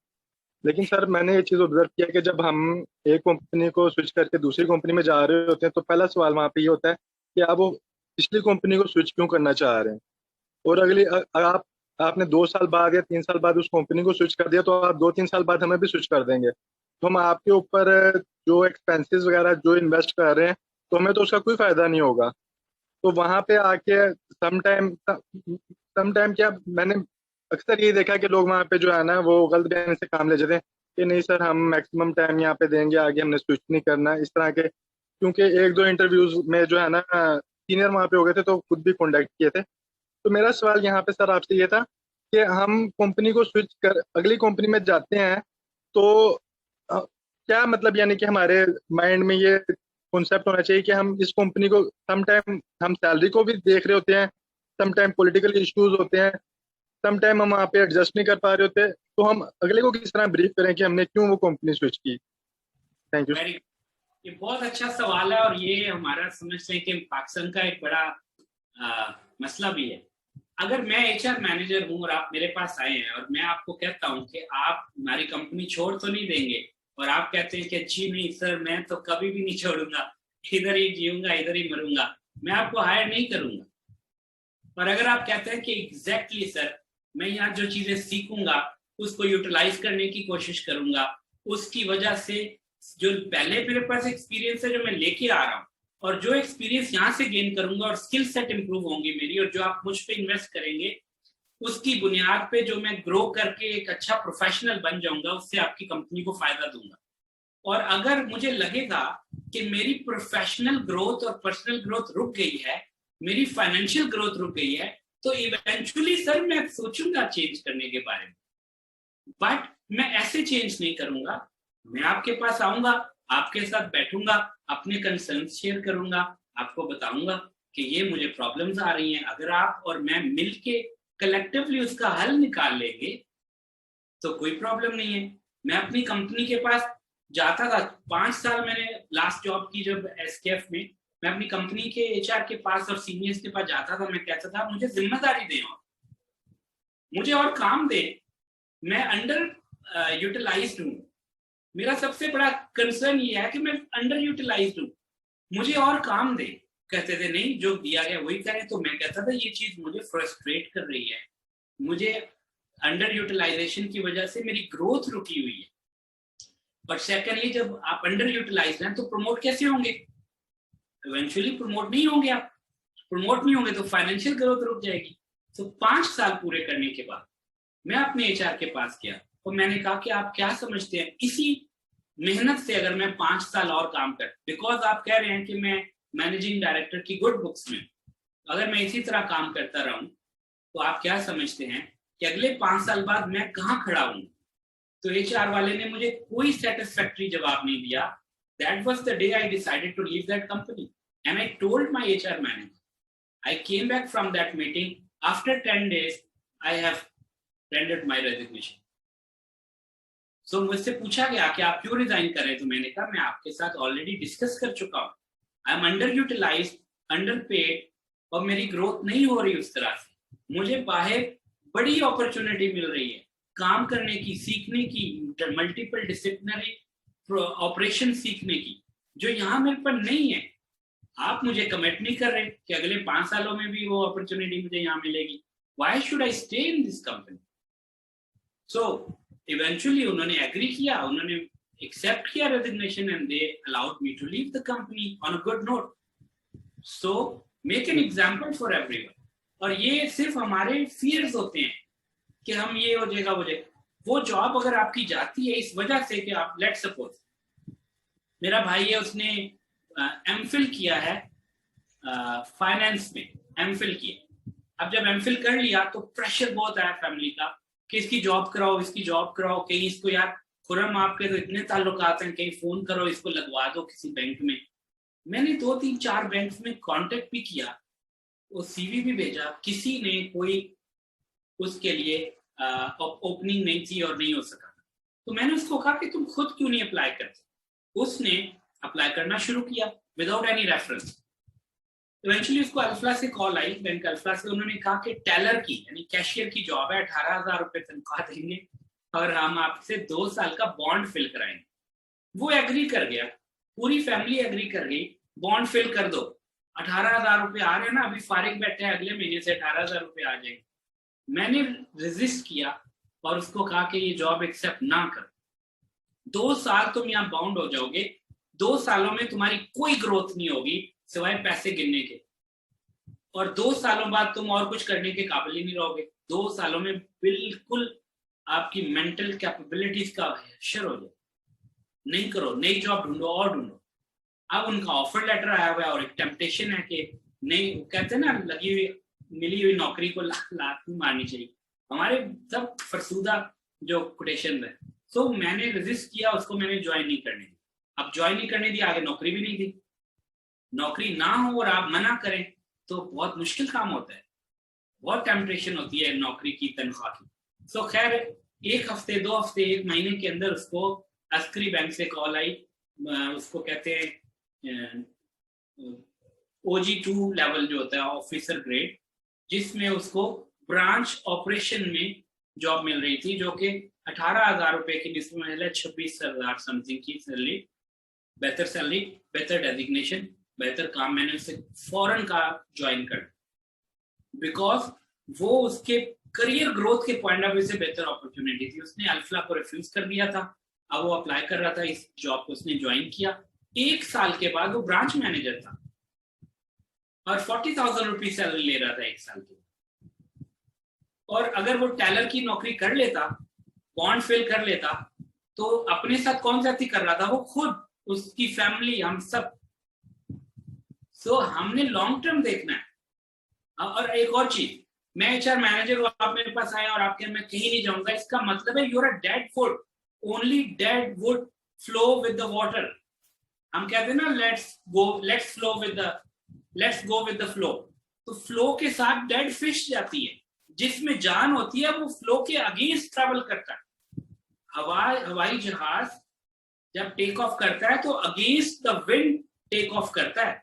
लेकिन सर मैंने ये चीज़ ऑब्जर्व किया कि जब हम एक कंपनी को स्विच करके दूसरी कंपनी में जा रहे होते हैं तो पहला सवाल वहाँ पे ये होता है कि आप वो पिछली कंपनी को स्विच क्यों करना चाह रहे हैं, और अगली आपने 2 साल बाद या 3 साल बाद उस कंपनी को स्विच कर दिया तो आप 2-3 साल बाद हमें भी स्विच कर देंगे, तो हम आपके ऊपर जो एक्सपेंसेस वगैरह जो इन्वेस्ट कर रहे हैं तो हमें तो उसका कोई फायदा नहीं होगा। तो वहाँ पे आके सम टाइम क्या मैंने अक्सर ये देखा कि लोग वहाँ पे जो है ना वो गलत बयानी से काम ले जाते हैं कि नहीं सर हम मैक्सिमम टाइम यहाँ पे देंगे, आगे हमने स्विच नहीं करना इस तरह के, क्योंकि 1-2 इंटरव्यूज में जो है ना सीनियर वहाँ पे हो गए थे तो खुद भी कॉन्टेक्ट किए थे। तो मेरा सवाल यहाँ पे सर आपसे ये था कि हम कंपनी को स्विच कर अगली कंपनी में जाते हैं तो क्या मतलब, यानी कि हमारे माइंड में ये कॉन्सेप्ट होना चाहिए कि हम इस कंपनी को सम टाइम हम सैलरी को भी देख रहे होते हैं, सम टाइम पॉलिटिकल इश्यूज होते हैं, सम टाइम हम वहाँ पे एडजस्ट नहीं कर पा रहे होते, तो हम अगले को किस तरह ब्रीफ करें कि हमने क्यों वो कंपनी स्विच की? Thank you. ये बहुत अच्छा सवाल है और ये हमारा समझते हैं कि पाकिस्तान का एक बड़ा मसला भी है। अगर मैं HR मैनेजर हूँ और आप मेरे पास आए हैं और मैं आपको कहता हूँ कि आप हमारी कंपनी छोड़ तो नहीं देंगे, और आप कहते हैं कि अच्छी नहीं सर मैं तो कभी भी नहीं छोड़ूंगा, इधर ही जीऊंगा इधर ही मरूंगा, मैं आपको हायर नहीं करूंगा। और अगर आप कहते हैं कि एग्जैक्टली सर मैं यहाँ जो चीजें सीखूंगा उसको यूटिलाइज करने की कोशिश करूंगा, उसकी वजह से जो पहले मेरे पास एक्सपीरियंस है जो मैं लेके आ रहा हूँ और जो एक्सपीरियंस यहाँ से गेन करूंगा और स्किल सेट इंप्रूव होंगी मेरी, और जो आप मुझ पे इन्वेस्ट करेंगे उसकी बुनियाद पे जो मैं ग्रो करके एक अच्छा प्रोफेशनल बन जाऊंगा, उससे आपकी कंपनी को फायदा दूंगा। और अगर मुझे लगेगा कि मेरी प्रोफेशनल ग्रोथ और पर्सनल ग्रोथ रुक गई है, मेरी फाइनेंशियल ग्रोथ रुक गई है, तो इवेंचुअली सर मैं सोचूंगा चेंज करने के बारे में। बट मैं ऐसे चेंज नहीं करूंगा। मैं आपके पास आऊंगा, आपके साथ बैठूंगा, अपने कंसर्न शेयर करूंगा, आपको बताऊंगा कि ये मुझे प्रॉब्लम्स आ रही हैं। अगर आप और मैं मिलके कलेक्टिवली उसका हल निकाल लेंगे तो कोई प्रॉब्लम नहीं है। मैं अपनी कंपनी के पास जाता था, 5 साल मैंने लास्ट जॉब की जब एसकेएफ में, मैं अपनी कंपनी के एचआर के पास और सीनियर्स के पास जाता था। मैं कहता था मुझे जिम्मेदारी दे और मुझे और काम दे, मैं अंडर यूटिलाइज्ड हूँ। मेरा सबसे बड़ा कंसर्न ये है कि मैं अंडर यूटिलाइज्ड हूँ, मुझे और काम दे। कहते थे नहीं, जो दिया गया वही करें। तो मैं कहता था ये चीज मुझे फ्रस्ट्रेट कर रही है, मुझे अंडर यूटिलाइजेशन की वजह से मेरी ग्रोथ रुकी हुई है। बट सेकेंडली, जब आप अंडर यूटिलाइज हैं तो प्रमोट कैसे होंगे? इवेंचुअली प्रमोट नहीं होंगे। आप प्रमोट नहीं होंगे तो फाइनेंशियल ग्रोथ रुक जाएगी। तो 5 साल पूरे करने के बाद मैं अपने एचआर के पास गया और मैंने कहा कि आप क्या समझते हैं, इसी मेहनत से अगर मैं 5 साल और काम कर, बिकॉज आप कह रहे हैं कि मैं मैनेजिंग डायरेक्टर की गुड बुक्स में, अगर मैं इसी तरह काम करता रहूं तो आप क्या समझते हैं कि अगले 5 साल बाद मैं कहाँ खड़ा हूं? तो एचआर वाले ने मुझे कोई सेटिस्फैक्टरी जवाब नहीं दिया। That was the day I decided to leave that company. And I told my HR manager. I came back from that meeting. After 10 days, I have rendered my resignation. So मुझसे पूछा गया कि आप क्यों रिजाइन कर रहे हैं? तो मैंने कहा मैं आपके साथ ऑलरेडी डिस्कस कर चुका हूँ। I am underutilized, underpaid, और मेरी ग्रोथ नहीं हो रही उस तरह से। मुझे बाहर बड़ी अपॉर्चुनिटी मिल रही है काम करने की, सीखने की, मल्टीपल डिसिप्लिनरी ऑपरेशन सीखने की, जो यहाँ मेरे पर नहीं है। आप मुझे कमिट नहीं कर रहे कि अगले 5 सालों में भी वो अपॉर्चुनिटी मुझे यहाँ मिलेगी। Why should I stay in this company? So eventually उन्होंने एग्री किया, उन्होंने एक्सेप्ट किया resignation and they allowed me to leave the company on a good note. So make an example for everyone. और ये सिर्फ हमारे फियर्स होते हैं कि हम ये हो जाएगा वो जाएगा। वो जॉब अगर आपकी जाती है इस वजह से कि आप, लेट सपोज मेरा भाई है, उसने एमफिल किया है फाइनेंस में, एमफिल किया। अब जब एमफिल कर लिया तो प्रेशर बहुत आया फैमिली का कि इसकी जॉब कराओ, इसकी जॉब कराओ, कहीं इसको, यार खुरम आपके तो इतने ताल्लुकात हैं, कहीं फोन करो इसको लगवा दो किसी बैंक में। मैंने 2, 3, 4 बैंक में कांटेक्ट भी किया, वो सीवी भी भेजा, किसी ने कोई उसके लिए ओपनिंग नहीं थी और नहीं हो सका। तो मैंने उसको कहा कि तुम खुद क्यों नहीं अप्लाई करते? उसने अप्लाई करना शुरू किया विदाउट एनी रेफरेंस। इवेंचुअली उसको अल्फा से कॉल आई, बैंक अल्फा से। उन्होंने कहा कि टेलर की यानी कैशियर की जॉब है, 18,000 रुपए तनख्वाह देंगे और हम आपसे 2 साल का बॉन्ड फिल कराएंगे। वो एग्री कर गया, पूरी फैमिली एग्री कर गई, बॉन्ड फिल कर दो, 18,000 रुपए आ रहे हैं ना, अभी फारिग बैठे हैं, अगले महीने से 18,000 रुपए आ जाएंगे। मैंने रेजिस्ट किया और उसको कहा कि ये जॉब एक्सेप्ट ना कर। 2 साल तुम यहाँ बाउंड हो जाओगे, 2 सालों में तुम्हारी कोई ग्रोथ नहीं होगी सिवाय पैसे गिनने के, और 2 सालों बाद तुम और कुछ करने के काबिल ही नहीं रहोगे। 2 सालों में बिल्कुल आपकी मेंटल कैपेबिलिटीज का हशर हो जाए। नहीं करो, नई जॉब ढूंढो और ढूंढो। अब उनका ऑफर लेटर आया हुआ है और एक टेम्पटेशन है कि नहीं, कहते हैं ना, लगी हुई मिली हुई नौकरी को लात नहीं मारनी चाहिए। हमारे सब फरसूदा जो कोटेशन है। सो मैंने रेजिस्ट किया, उसको मैंने ज्वाइन नहीं करने दी। अब ज्वाइन नहीं करने दी, आगे नौकरी भी नहीं दी। नौकरी ना हो और आप मना करें तो बहुत मुश्किल काम होता है, बहुत टेम्पटेशन होती है नौकरी की, तनख्वाह की। सो खैर 1 हफ्ते 2 हफ्ते 1 महीने के अंदर उसको अस्करी बैंक से कॉल आई। उसको कहते हैं OG2 लेवल जो होता है, ऑफिसर ग्रेड, जिसमें उसको ब्रांच ऑपरेशन में जॉब मिल रही थी, जो कि 18,000 रुपए की, जिसमें महिला 26,000 समथिंग की सैलरी, बेहतर सैलरी, बेहतर डेजिग्नेशन, बेहतर काम। मैंने उसे फौरन का ज्वाइन कर, बिकॉज वो उसके करियर ग्रोथ के पॉइंट ऑफ व्यू से बेहतर अपॉर्चुनिटी थी। उसने अल्फा को रिफ्यूज कर दिया था, अब वो अप्लाई कर रहा था इस जॉब को, उसने ज्वाइन किया। 1 साल के बाद वो ब्रांच मैनेजर था और 40,000 रुपीज सैलरी ले रहा था 1 साल के। और अगर वो टेलर की नौकरी कर लेता, बॉन्ड फिल कर लेता, तो अपने साथ कौन जाती कर रहा था? वो खुद, उसकी फैमिली, हम सब। सो हमने लॉन्ग टर्म देखना है। और एक और चीज, मैं एचआर मैनेजर हूं, आप मेरे पास आए और आपके मैं कहीं नहीं जाऊंगा, इसका मतलब है you're a dead would, only dead would flow with the water. हम कहते हैं ना let's go with the flow. तो फ्लो के साथ डेड फिश जाती है, जिसमें जान होती है वो फ्लो के अगेंस्ट ट्रेवल करता है। हवाई जहाज जब टेक ऑफ करता है तो against the wind take off करता है।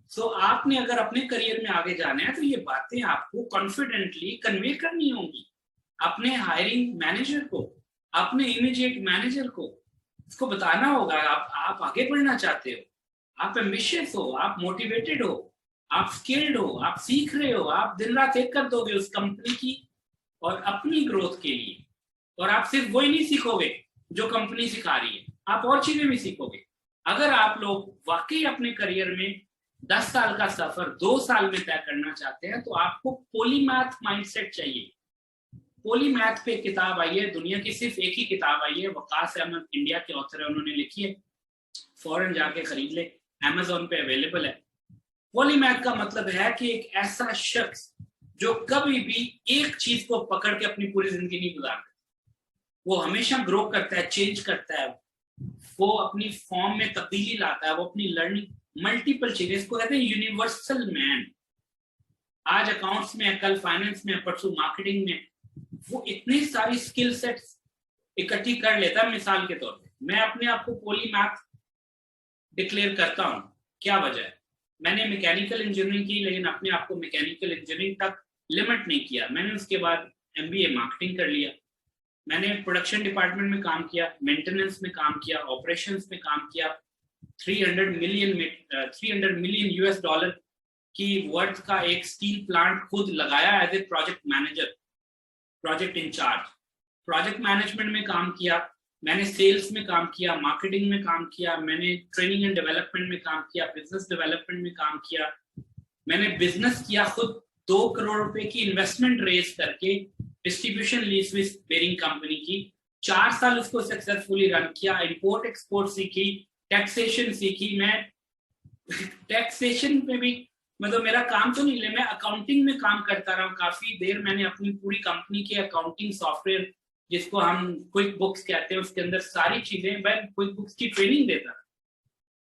सो आपने अगर अपने करियर में आगे जाना है तो ये बातें आपको कॉन्फिडेंटली कन्वे करनी होंगी अपने हायरिंग मैनेजर को, अपने इमीडिएट मैनेजर को। इसको बताना होगा आप आगे बढ़ना चाहते हो, आप एम्बिशियस हो, आप मोटिवेटेड हो, आप स्किल्ड हो, आप सीख रहे हो, आप दिन रात एक कर दोगे उस कंपनी की और अपनी ग्रोथ के लिए। और आप सिर्फ वही नहीं सीखोगे जो कंपनी सिखा रही है, आप और चीजें भी सीखोगे। अगर आप लोग वाकई अपने करियर में 10 साल का सफर 2 साल में तय करना चाहते हैं तो आपको पॉलीमैथ माइंडसेट चाहिए। पॉलीमैथ पे किताब आई है, दुनिया की सिर्फ एक ही किताब आई है, वकास अहमद इंडिया के ऑथर है, उन्होंने लिखी है, फौरन जाके खरीद ले, अमेज़न पे अवेलेबल है। पॉलीमैथ का मतलब है कि एक ऐसा शख्स जो कभी भी एक चीज को पकड़ के अपनी पूरी जिंदगी नहीं गुजारता, वो हमेशा ग्रो करता है, चेंज करता है, वो अपनी फॉर्म में तब्दीली लाता है, वो अपनी लर्निंग मल्टीपल चीजें, इसको कहते हैं यूनिवर्सल मैन। आज अकाउंट्स में, कल फाइनेंस में, परसों मार्केटिंग में, वो इतनी सारी स्किल सेट्स इकट्ठी कर लेता है। मिसाल के तौर पे मैं अपने आप को पॉलीमैथ डिक्लेयर करता हूं, क्या वजह है? मैंने मैकेनिकल इंजीनियरिंग की, लेकिन अपने आप को मैकेनिकल इंजीनियरिंग तक लिमिट नहीं किया। मैंने उसके बाद MBA मार्केटिंग कर लिया, मैंने प्रोडक्शन डिपार्टमेंट में काम किया, मेंटेनेंस में काम किया, ऑपरेशंस में काम किया। 300 मिलियन US डॉलर की वर्थ का एक स्टील प्लांट खुद लगाया as a project manager, project incharge. Project management में काम किया, मैंने सेल्स में काम किया, मार्केटिंग में काम किया, मैंने ट्रेनिंग एंड डेवलपमेंट में काम किया, बिजनेस डेवलपमेंट में काम किया। मैंने बिजनेस किया खुद, 2 करोड़ रुपए की इन्वेस्टमेंट रेज करके डिस्ट्रीब्यूशन लीज बेरिंग कंपनी की, 4 साल उसको सक्सेसफुली रन किया, इंपोर्ट एक्सपोर्ट सीखी, टैक्सेशन सीखी। मैं टैक्सेशन में भी मतलब मेरा काम तो नहीं, मैं अकाउंटिंग में काम करता रहा काफी देर। मैंने अपनी पूरी कंपनी के अकाउंटिंग सॉफ्टवेयर, जिसको हम क्विक बुक्स कहते हैं, उसके अंदर सारी चीजें, मैं क्विक बुक्स की ट्रेनिंग देता।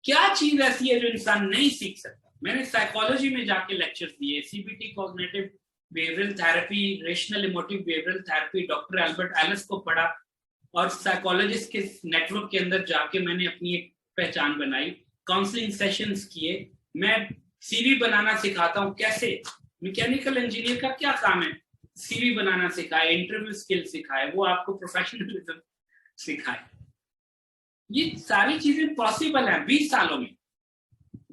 क्या चीज ऐसी है जो इंसान नहीं सीख सकता? मैंने साइकोलॉजी में जाके लेक्चर्स दिए, CBT, cognitive behavioural therapy, rational emotive behavioural therapy, doctor Albert Ellis को पढ़ा और साइकोलॉजिस्ट के नेटवर्क के अंदर जाके मैंने अपनी एक पहचान बनाई, काउंसलिंग सेशंस किए। मैं CV बनाना सिखाता हूँ, कैसे? मैकेनिकल इंजीनियर का क्या काम है? CV बनाना सिखाए, इंटरव्यू स्किल सिखाए, वो आपको प्रोफेशनलिज्म सिखाए। ये सारी चीजें पॉसिबल है 20 सालों में।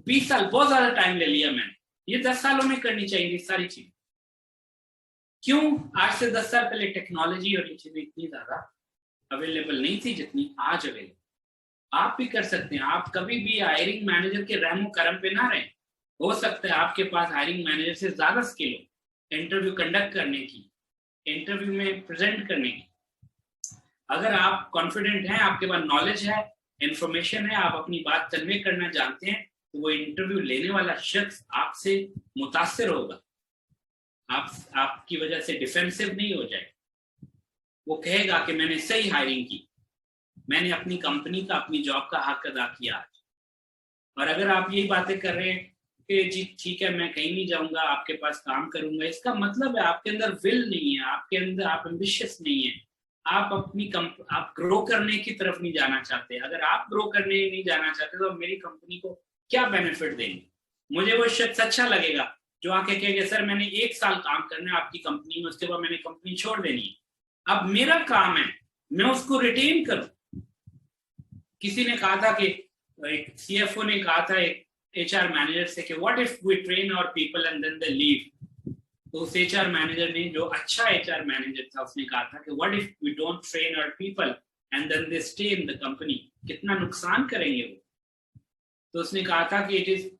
20 साल बहुत ज्यादा टाइम ले लिया मैंने, ये 10 सालों में करनी चाहिए सारी चीजें। क्यों? आज से 10 साल पहले टेक्नोलॉजी और ये चीजें इतनी ज्यादा अवेलेबल नहीं थी जितनी आज अवेलेबल। आप भी कर सकते हैं, आप कभी भी हायरिंग मैनेजर के रहमो करम पे ना रहें। हो सकता है आपके पास हायरिंग मैनेजर से ज्यादा स्किल हो इंटरव्यू कंडक्ट करने की, इंटरव्यू में प्रेजेंट करने की। अगर आप कॉन्फिडेंट हैं, आपके पास नॉलेज है, इंफॉर्मेशन है, आप अपनी बात कन्वे करना जानते हैं, तो वो इंटरव्यू लेने वाला शख्स आपसे मुतासिर होगा, आपकी वजह से डिफेंसिव नहीं हो जाए। वो कहेगा कि मैंने सही हायरिंग की, मैंने अपनी कंपनी का, अपनी जॉब का हक अदा किया आज। और अगर आप यही बातें कर रहे हैं कि जी ठीक है मैं कहीं नहीं जाऊंगा, आपके पास काम करूंगा, इसका मतलब है आपके अंदर विल नहीं है, आपके अंदर आप एम्बिशियस नहीं है, आप अपनी आप ग्रो करने की तरफ नहीं जाना चाहते। अगर आप ग्रो करने नहीं जाना चाहते तो मेरी कंपनी को क्या बेनिफिट देंगे? मुझे वो शख्स अच्छा लगेगा जो आके कहेगा सर मैंने 1 साल काम करना है आपकी कंपनी में, उसके बाद मैंने कंपनी छोड़ देनी है। अब मेरा काम है मैं उसको रिटेन करूं। किसी ने कहा था कि एक CFO ने कहा था एक HR मैनेजर से कि what if we train our people and then they leave. तो उस HR मैनेजर ने, जो अच्छा HR मैनेजर था, उसने कहा था कि what if we don't train our people and then they stay in the company, कितना नुकसान करेंगे वो। तो उसने कहा था कि इट इज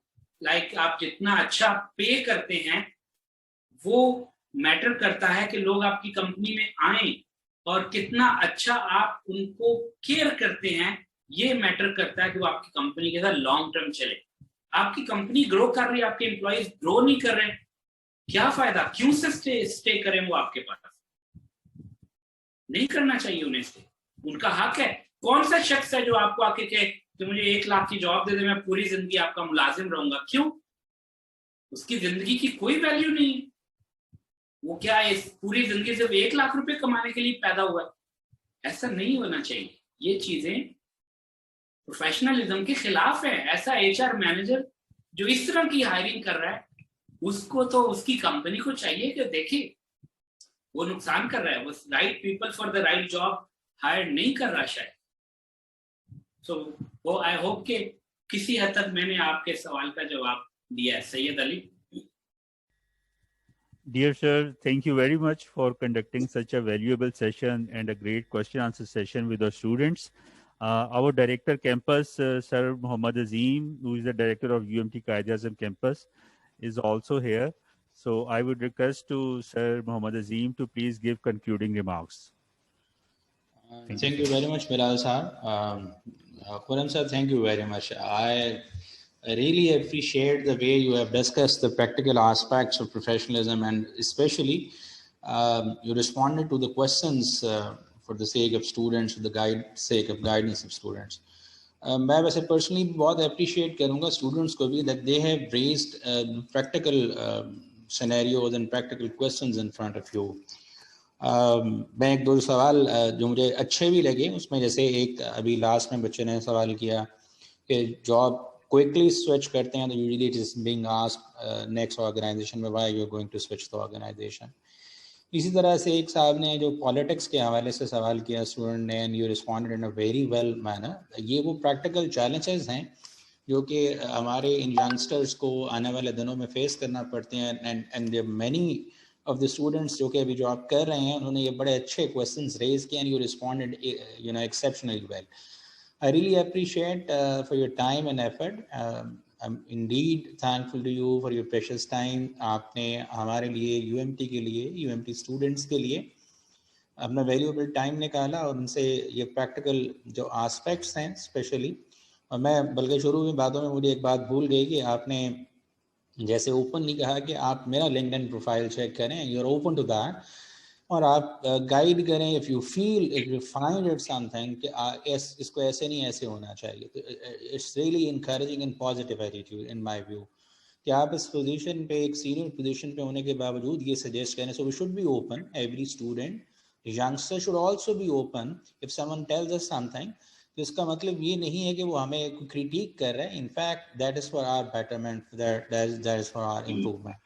लाइक आप जितना अच्छा पे करते हैं वो मैटर करता है कि लोग आपकी कंपनी में आए और कितना अच्छा आप उनको केयर करते हैं, ये मैटर करता है कि वो आपकी कंपनी के साथ लॉन्ग टर्म चले। आपकी कंपनी ग्रो कर रही है, आपके एम्प्लॉइज ग्रो नहीं कर रहे, क्या फायदा, क्यों से स्टे करें वो आपके पास? नहीं करना चाहिए उन्हें स्टे, उनका हक है। कौन सा शख्स है जो आपको आके कहे कि मुझे 1 लाख की जॉब दे दे, मैं पूरी जिंदगी आपका मुलाजिम रहूंगा? क्यों? उसकी जिंदगी की कोई वैल्यू नहीं है। वो क्या है, पूरी जिंदगी सिर्फ 1 लाख रुपए कमाने के लिए पैदा हुआ है? ऐसा नहीं होना चाहिए। ये चीजें प्रोफेशनलिज्म के खिलाफ है। ऐसा एचआर मैनेजर जो इस तरह की हायरिंग कर रहा है, उसको तो उसकी कंपनी को चाहिए कि देखे वो नुकसान कर रहा है, वो right people for the right job hire नहीं कर रहा शायद। सो वो आई होप के किसी हद तक मैंने आपके सवाल का जवाब दिया है। Syed Ali. Dear sir, thank you very much for conducting such a valuable session and a great question answer session with our students. Our director campus, Sir Muhammad Azim, who is the director of UMT Quaid-e-Azam campus, is also here. So I would request to Sir Muhammad Azim to please give concluding remarks. Thank you very much, Bilal sir. Khurram sir, thank you very much. I really appreciate the way you have discussed the practical aspects of professionalism, and especially you responded to the questions for the sake of students, for the sake of guidance of students. मैं वैसे personally बहुत appreciate करूँगा students को भी that they have raised practical scenarios and practical questions in front of you. मैं 1-2 सवाल जो मुझे अच्छे भी लगे उसमें, जैसे एक अभी लास्ट में बच्चे ने सवाल किया कि जॉब quickly switch करते हैं तो usually it is being asked next organization में why you are going to switch the organization. इसी तरह से एक साहब ने जो पॉलिटिक्स के हवाले से सवाल किया स्टूडेंट ने, and you responded in a very well manner. ये वो practical challenges हैं जो कि हमारे इन youngsters को आने वाले दिनों में फेस करना पड़ते हैं, and there are many of the students जो कि अभी जॉब कर रहे हैं उन्होंने ये बड़े अच्छे questions raise किए and you responded exceptionally well. I really appreciate for your time and effort. I'm indeed thankful to you for your precious time. आपने हमारे लिए UMT के लिए, UMT students के लिए अपना valuable time निकाला और उनसे ये practical जो aspects हैं specially, और मैं बल्कि शुरू में बातों में मुझे एक बात भूल गई कि आपने जैसे ओपनली कहा कि आप मेरा लिंक्डइन प्रोफाइल चेक करें, you are open to that, और आप गाइड करें if you find it something कि इसको ऐसे नहीं ऐसे होना चाहिए, तो it's really encouraging and positive attitude in my view कि आप इस पोजीशन पे, एक सीनियर पोजीशन पे होने के बावजूद ये सजेस्ट करें. So we should be open, every student, youngster should also be open. If someone tells us something, तो इसका मतलब ये नहीं है कि वो हमें क्रिटिक कर रहे हैं. In fact that is for our betterment, that is for our improvement.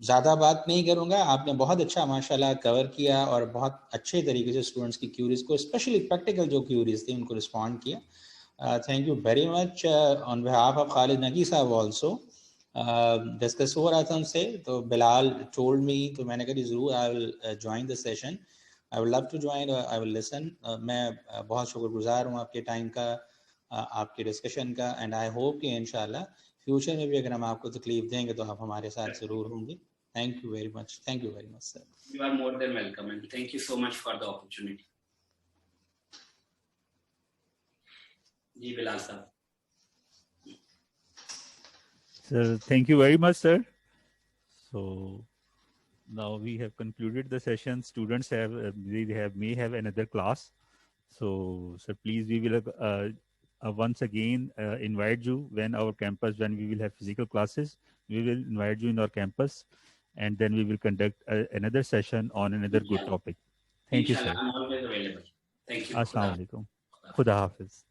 ज़्यादा बात नहीं करूँगा, आपने बहुत अच्छा माशाल्लाह कवर किया और बहुत अच्छे तरीके से स्टूडेंट्स की क्यूरीज को, स्पेशली प्रैक्टिकल जो क्यूरीज थी उनको रिस्पॉन्ड किया. Thank you very much on behalf of Khalid नकी साहब ऑल्सो. डिस्कस हो रहा था उनसे, तो बिलाल टोल्ड मी, तो मैंने कहा ज़रूर I will join the session, I will love to join, I will listen. मैं बहुत शुक्रगुजार हूँ आपके टाइम का, आपके डिस्कशन का, एंड आई होप कि इंशाल्लाह फ्यूचर में भी अगर हम आपको तकलीफ देंगे तो आप हमारे साथ ज़रूर होंगे. Thank you very much. Thank you very much, sir. You are more than welcome, and thank you so much for the opportunity. जी बिलाल साहब. Sir, thank you very much, sir. So now we have concluded the session. Students may have another class. So, sir, please, we will once again invite you when we will have physical classes. We will invite you in our campus, and then we will conduct another session on another good topic. Thank you, sir. I'm always available. Thank you. Assalamu alaikum. Khuda Hafiz.